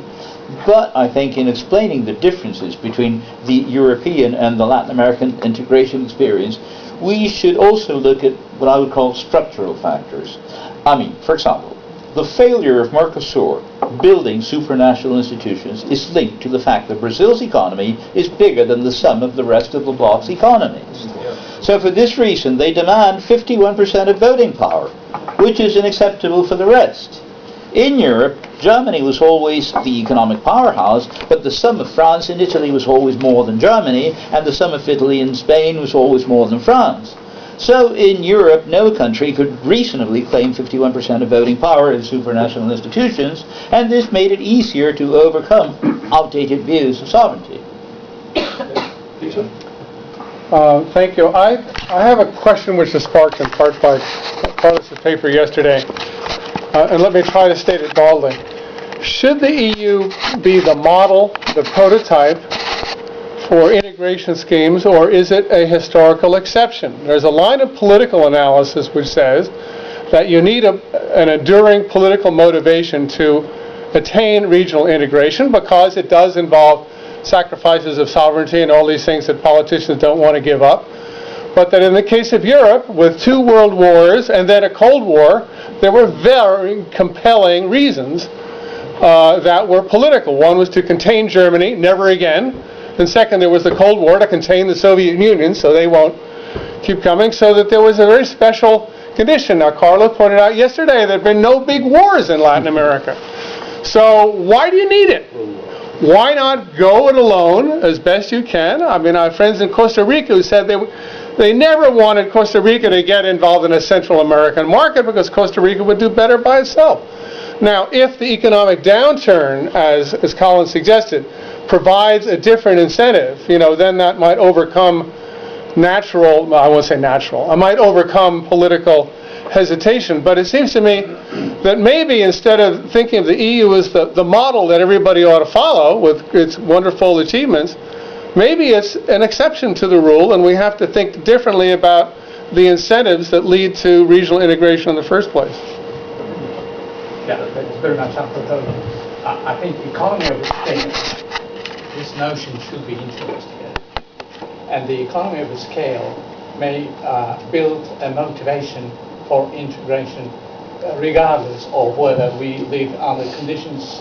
But I think in explaining the differences between the European and the Latin American integration experience, we should also look at what I would call structural factors. I mean, for example, the failure of Mercosur building supranational institutions is linked to the fact that Brazil's economy is bigger than the sum of the rest of the bloc's economies. So for this reason, they demand 51% of voting power, which is unacceptable for the rest. In Europe, Germany was always the economic powerhouse, but the sum of France and Italy was always more than Germany, and the sum of Italy and Spain was always more than France. So in Europe, no country could reasonably claim 51% of voting power in supranational institutions, and this made it easier to overcome outdated views of sovereignty. Peter? Thank you. I have a question which was sparked in part by Carlos' paper yesterday, and let me try to state it baldly. Should the EU be the model, the prototype for integration schemes, or is it a historical exception? There's a line of political analysis which says that you need an enduring political motivation to attain regional integration, because it does involve sacrifices of sovereignty and all these things that politicians don't want to give up. But that in the case of Europe, with 2 world wars and then a Cold War, there were very compelling reasons that were political. One was to contain Germany, never again. And second, there was the Cold War to contain the Soviet Union, so they won't keep coming. So that there was a very special condition. Now, Carlo pointed out yesterday there have been no big wars in Latin America. So why do you need it? Why not go it alone as best you can? I mean, I have friends in Costa Rica who said they never wanted Costa Rica to get involved in a Central American market because Costa Rica would do better by itself. Now, if the economic downturn, as Colin suggested, provides a different incentive, then that might overcome might overcome political hesitation. But it seems to me that maybe instead of thinking of the EU as the model that everybody ought to follow with its wonderful achievements, maybe it's an exception to the rule, and we have to think differently about the incentives that lead to regional integration in the first place. Yeah, that's very much apropos. I think economy of scale, this notion should be introduced here. And the economy of scale may build a motivation for integration regardless of whether we live under conditions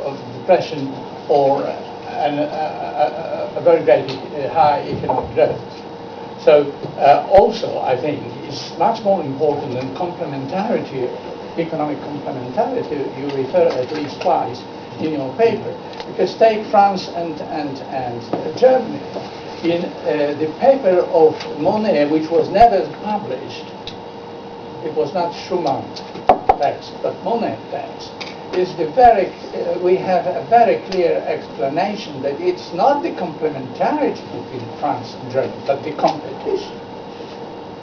of depression or a very, very high economic growth. So also, I think, it's much more important than complementarity, economic complementarity. You refer at least twice in your paper. Because take France and Germany. In the paper of Monet, which was never published, it was not Schumann text, but Monet text, is we have a very clear explanation that it's not the complementarity between France and Germany, but the competition.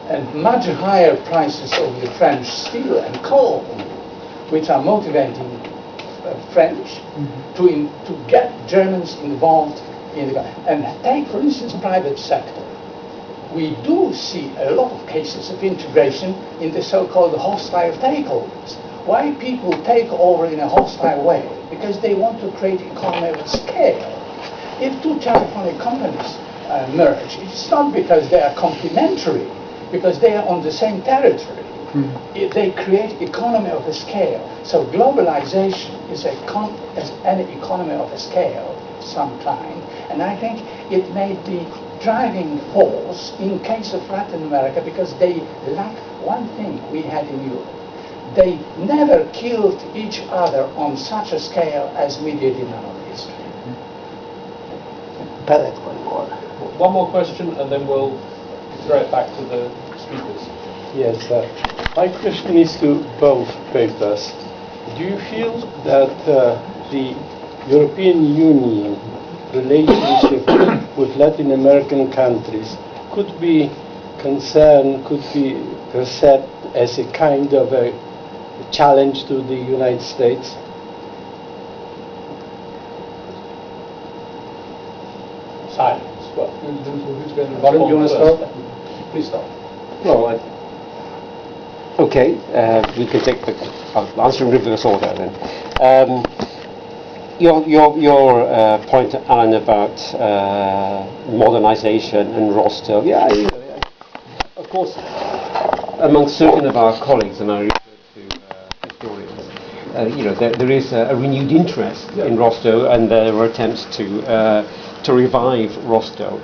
And much higher prices of the French steel and coal, which are motivating French to get Germans involved in the... And take, for instance, private sector. We do see a lot of cases of integration in the so-called hostile takeovers. Why people take over in a hostile way? Because they want to create economy of scale. If 2 telephonic companies merge, it's not because they are complementary, because they are on the same territory. They create economy of scale. So globalization is an economy of scale of some kind. And I think it may be driving force in case of Latin America, because they lack one thing we had in Europe. They never killed each other on such a scale as we did in our history. One more question, and then we'll throw it back to the speakers. Yes, my question is to both papers. Do you feel that the European Union relationship with Latin American countries could be perceived as a kind of a challenge to the United States? Silence. Well, who's going to Colin, you want to first? start? Please start. Well, okay, we can take I'll answer in reverse order then. Your point, Alan, about modernization and Rostow. Yeah, of course, among certain of our colleagues, and I refer to historians, there is a renewed interest in Rostow, and there were attempts to revive Rostow.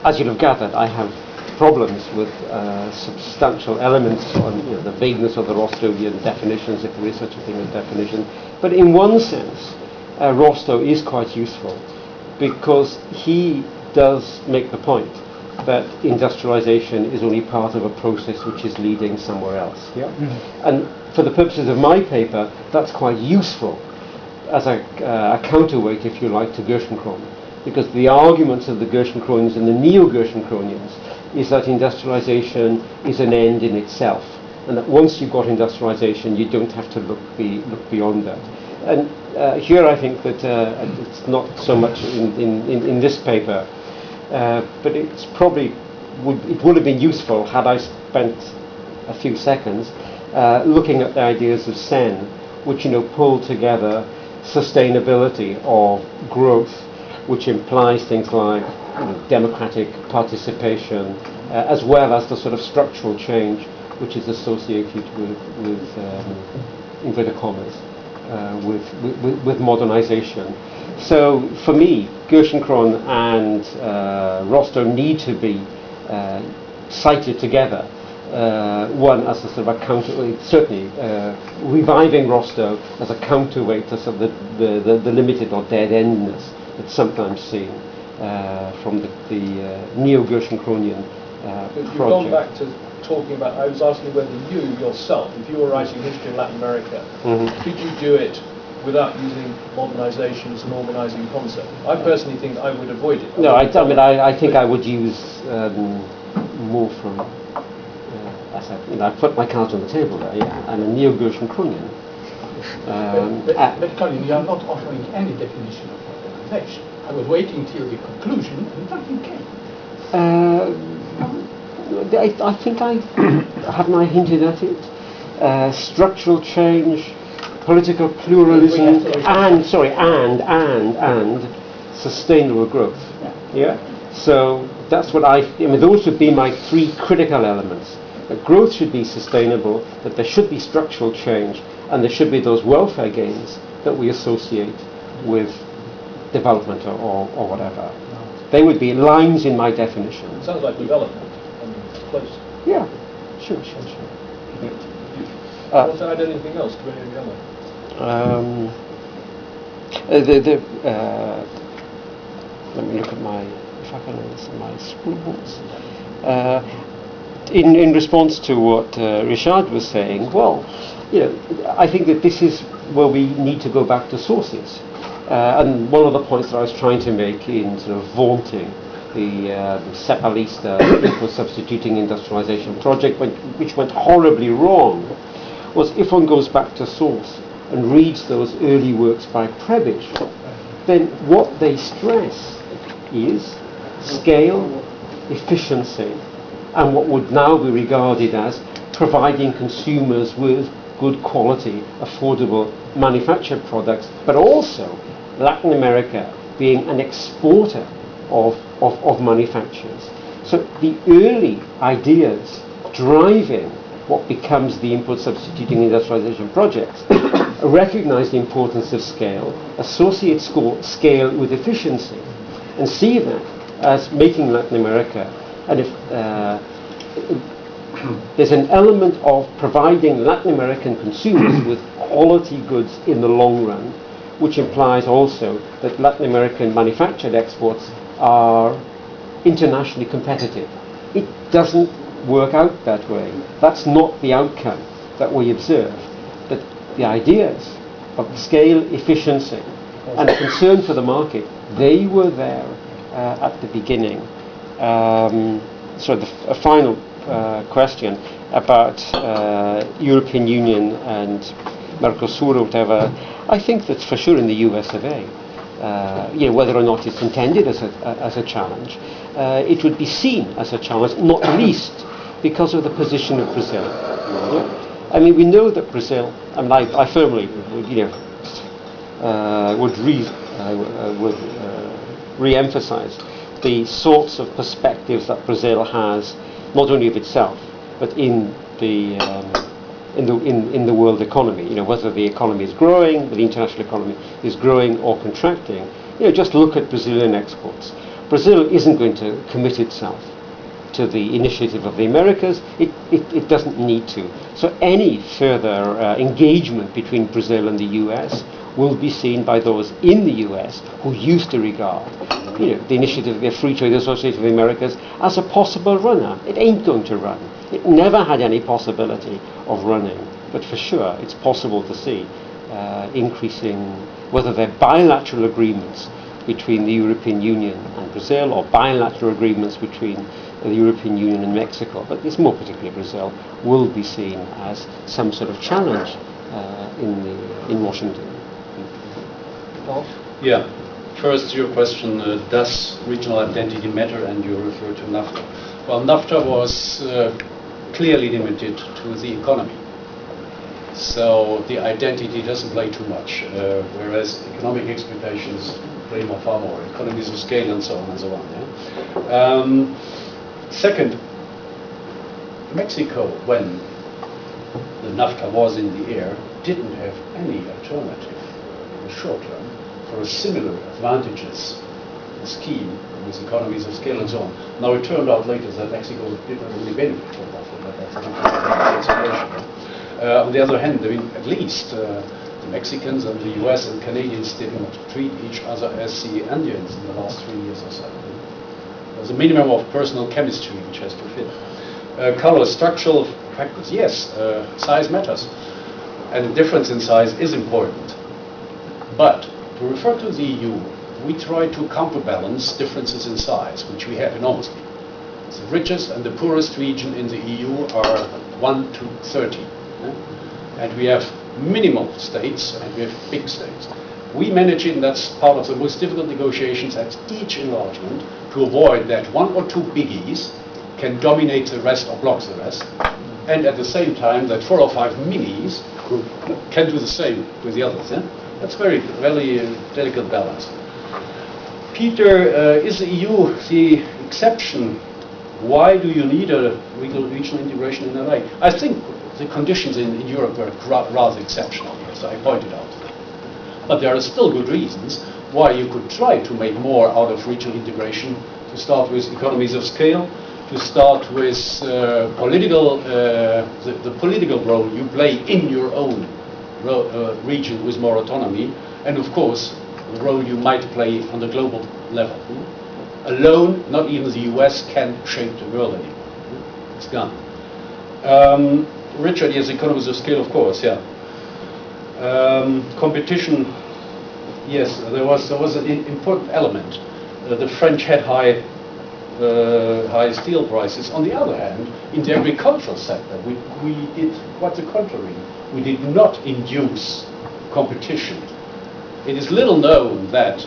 As you'll have gathered, I have problems with substantial elements on the vagueness of the Rostovian definitions, if there is such a thing as definition. But in one sense, Rostow is quite useful, because he does make the point that industrialization is only part of a process which is leading somewhere else. Yeah? And for the purposes of my paper, that's quite useful as a counterweight, if you like, to Gerschenkron, because the arguments of the Gerschenkroниans and the neo-Gerschenkroниans is that industrialization is an end in itself, and that once you've got industrialization, you don't have to look beyond that. And here I think that it's not so much in this paper, but it's probably would have been useful had I spent a few seconds, looking at the ideas of Sen, which pull together sustainability of growth, which implies things like democratic participation, as well as the sort of structural change which is associated with inverted commas, with modernization. So for me, Gerschenkron and Rostow need to be cited together. One as a sort of a counter, certainly reviving Rostow as a counterweight to sort of the limited or dead endness that's sometimes seen from the neo-Gerschenkroниan But you've project. gone back to talking about, I was asking whether you yourself, if you were writing history in Latin America, could you do it without using modernization as an organizing concept? I personally think I would avoid it. No, I think I would use more from, I put my cards on the table there, yeah. I'm a neo-Gerschenkroниan. But Colin, you are not offering any definition of modernization. I was waiting till the conclusion and nothing came. I think haven't I hinted at it? Structural change, political pluralism, and sustainable growth. Yeah. So that's what I mean. Those would be my three critical elements. That growth should be sustainable. That there should be structural change, and there should be those welfare gains that we associate with development or whatever. They would be lines in my definition. Sounds like development. Close. Yeah, sure. Want to add anything else to any of the other? Let me look at my scribbles. In response to what Richard was saying, well, I think that this is where we need to go back to sources. And one of the points that I was trying to make in sort of vaunting the Cepalista equal substituting industrialization project, which went horribly wrong, was if one goes back to source and reads those early works by Prebisch, then what they stress is scale, efficiency, and what would now be regarded as providing consumers with good quality, affordable manufactured products, but also Latin America being an exporter of manufacturers. So the early ideas driving what becomes the input substituting industrialization projects recognize the importance of scale, associate scale with efficiency, and see that as making Latin America, and if there's an element of providing Latin American consumers with quality goods in the long run, which implies also that Latin American manufactured exports are internationally competitive. It doesn't work out that way. That's not the outcome that we observe. That the ideas of scale, efficiency, and concern for the market, they were there at the beginning. So a final question about European Union and Mercosur or whatever. I think that for sure in the US of A, whether or not it's intended as a challenge, it would be seen as a challenge, not least because of the position of Brazil. Yeah? I mean, we know that Brazil, and I firmly would re-emphasize the sorts of perspectives that Brazil has, not only of itself, but in the world economy. Whether the economy is growing, whether the international economy is growing or contracting. Just look at Brazilian exports. Brazil isn't going to commit itself to the initiative of the Americas. It doesn't need to. So any further engagement between Brazil and the US will be seen by those in the US who used to regard the initiative of the Free Trade Association of the Americas as a possible runner. It ain't going to run. It never had any possibility of running. But for sure, it's possible to see increasing, whether they're bilateral agreements between the European Union and Brazil, or bilateral agreements between the European Union and Mexico, but it's more particularly Brazil, will be seen as some sort of challenge in Washington. Yeah. First, your question, does regional identity matter? And you refer to NAFTA. Well, NAFTA was clearly limited to the economy. So the identity doesn't play too much, whereas economic expectations play far more, economies of scale and so on and so on. Yeah? Second, Mexico, when the NAFTA was in the air, didn't have any alternative in the short term for a similar advantages scheme with economies of scale and so on. Now it turned out later that Mexico didn't really benefit from that, but that's a different situation. On the other hand, I mean, at least the Mexicans and the US and Canadians didn't treat each other as the Indians in the last 3 years or so. There's a minimum of personal chemistry which has to fit. Color, structural factors, yes, size matters. And the difference in size is important. But to refer to the EU, we try to counterbalance differences in size, which we have enormously. The richest and the poorest region in the EU are 1 to 30. And we have minimal states and we have big states. We manage, and that's part of the most difficult negotiations at each enlargement, to avoid that 1 or 2 biggies can dominate the rest or block the rest, and at the same time that 4 or 5 minis can do the same with the others. Yeah? That's very delicate balance. Peter, is the EU the exception? Why do you need a regional integration in LA? I think the conditions in Europe were rather exceptional, as I pointed out. But there are still good reasons why you could try to make more out of regional integration, to start with economies of scale, to start with the political role you play in your own region with more autonomy, and of course, the role you might play on the global level. Alone, not even the US can shape the world anymore. It's gone. Richard, yes, economies of scale, of course, yeah. Competition, yes, there was an important element. The French had high steel prices. On the other hand, in the agricultural sector, we did quite the contrary. We did not induce competition. It is little known that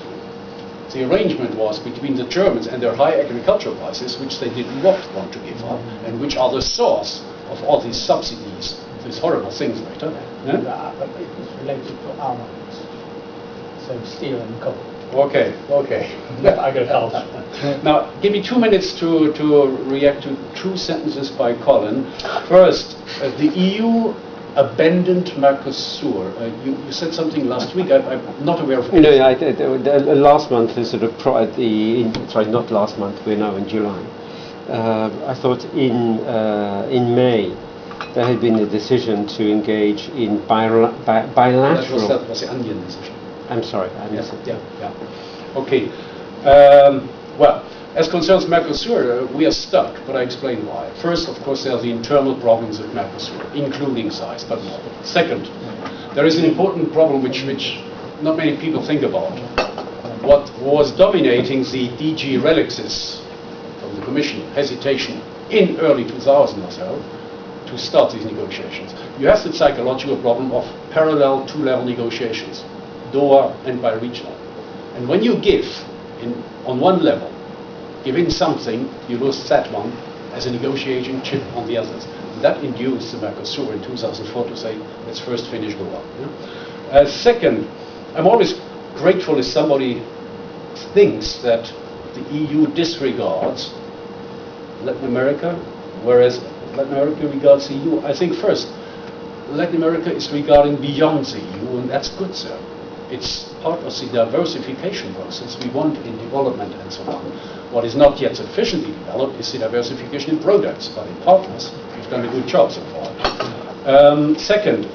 the arrangement was between the Germans and their high agricultural prices, which they did not want to give up, and which are the source of all these subsidies, these horrible things later. But it was related to armaments, so steel and coal. Okay. Not agriculture. Now, give me 2 minutes to react to 2 sentences by Colin. First, the EU abandoned Mercosur. You said something last week. I'm not aware of it. No, last month, not last month, we're now in July. I thought in May there had been a decision to engage in bilateral. That was the Indian decision. I'm sorry, I missed it. Yeah. Okay. Well, as concerns Mercosur, we are stuck, but I explain why. First, of course, there are the internal problems of Mercosur, including size, but not. Second, there is an important problem which not many people think about. What was dominating the DG Relexes from the Commission hesitation in early 2000 or so to start these negotiations. You have the psychological problem of parallel 2-level negotiations, Doha and bi-regional. And when you give on one level, give in something, you lose that one as a negotiating chip on the others. And that induced the Mercosur in 2004 to say, let's first finish Doha. Yeah? Second, I'm always grateful if somebody thinks that the EU disregards Latin America, whereas Latin America regards the EU. I think first, Latin America is regarding beyond the EU, and that's good, sir. It's part of the diversification process we want in development and so on. What is not yet sufficiently developed is the diversification in products, but in partners, we've done a good job so far. Second,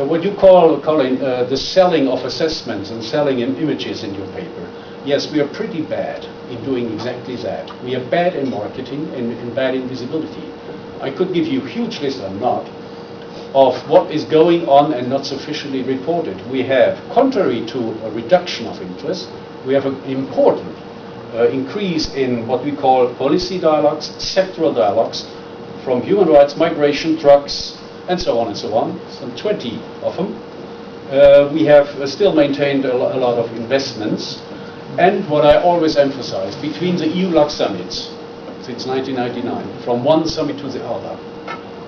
what you call, Colin, the selling of assessments and selling images in your paper. Yes, we are pretty bad in doing exactly that. We are bad in marketing and bad in visibility. I could give you a huge list, I'm not, of what is going on and not sufficiently reported. We have, contrary to a reduction of interest, we have an important increase in what we call policy dialogues, sectoral dialogues, from human rights, migration, drugs, and so on, some 20 of them. We have still maintained a lot of investments. And what I always emphasize, between the EU-LAC summits since 1999, from one summit to the other,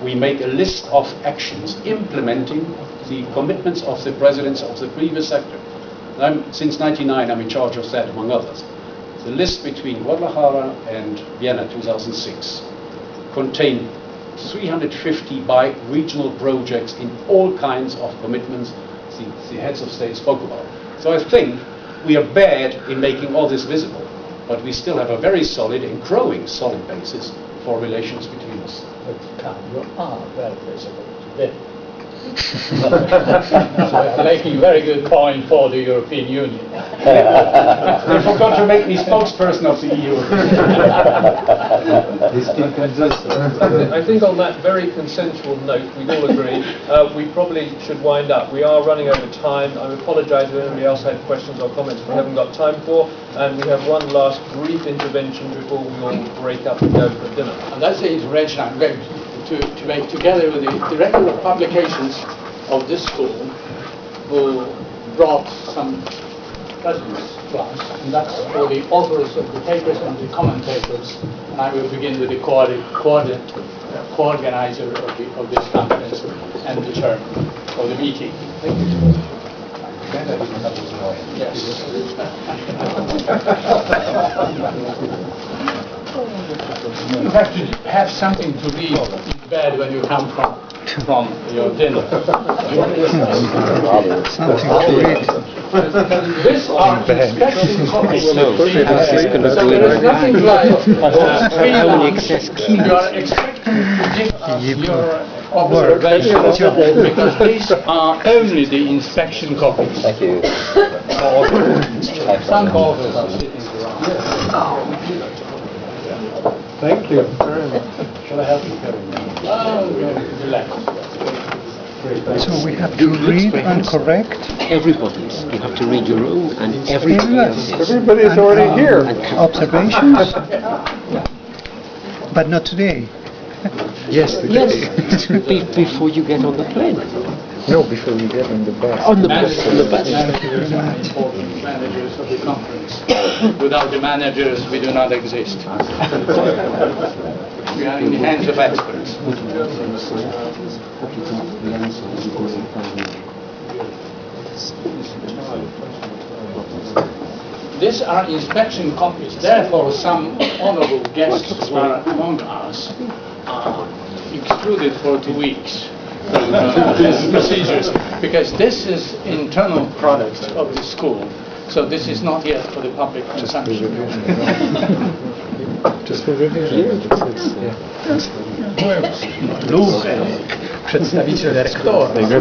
we make a list of actions implementing the commitments of the presidents of the previous sector. Since 1999, I'm in charge of that, among others. The list between Guadalajara and Vienna 2006 contained 350 bi-regional projects in all kinds of commitments the heads of state spoke about. So I think we are bad in making all this visible, but we still have a very solid and growing solid basis for relations between us. You are very visible today. So you're making a very good point for the European Union. They forgot to make me spokesperson of the EU. I think on that very consensual note, we all agree, we probably should wind up. We are running over time. I apologise if anybody else had questions or comments we haven't got time for. And we have one last brief intervention before we all break up and go for dinner. And that's the intervention I'm going to make together with the director of publications of this school, who brought some presents to us, and that's for the authors of the papers and the commentators. And I will begin with the co-organizer of this conference and the chairman of the meeting. Thank you. Yes. You have to have something to read in bed when you come from your dinner. These are inspection copies. So there is nothing like free lunch. You are expected to give us your observations because these are only the inspection copies. Thank you. Some authors are sitting around. Thank you. Shall I help you, Kevin? Relax. So we have to read and correct. Everybody's. You have to read your own and everybody else's. Everybody's already here. Observations? But not today. Yes, before you get on the plane. No, before we get on the bus. On the bus. On the bus. Managers are important managers of the conference. Without the managers, we do not exist. We are in the hands of experts. These are inspection copies. Therefore, some honorable guests who are among us are excluded for 2 weeks from these procedures, because this is internal product of the school. So this is not yet for the public consumption. Just for revision. Przedstawiciel rektora. I think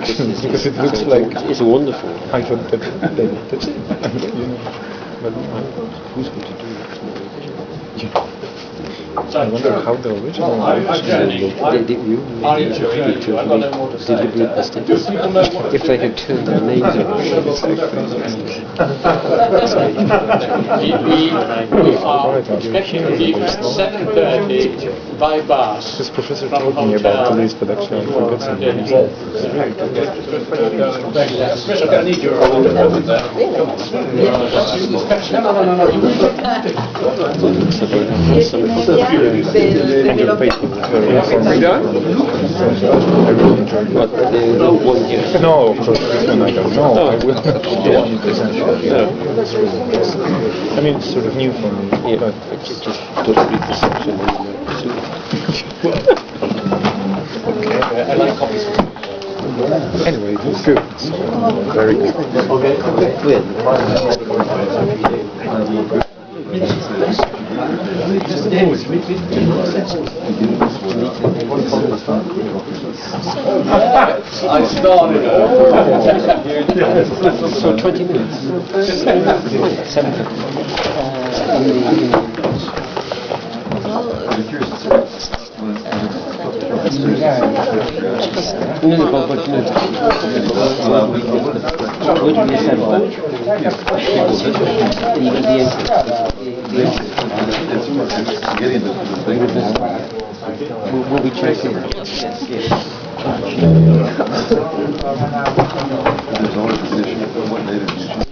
this is Because it looks like it's wonderful. I thought that that's it. But who's going to do it? I wonder how the original I've got no more to say. If they had turned their names over. We are expecting to leave at 7:30 by bus. This professor from told me hotel about today's production. I forgot something. Bishop, I need your order over there. And your paper was very informative. I really enjoyed it. No, of course, this one I don't know. I will not. I mean, it's sort of new for me, but just don't read the section. I like copies. Anyway, it was good. So, very good. I started. So 20 minutes. Will be checking. There's always an issue. What native you should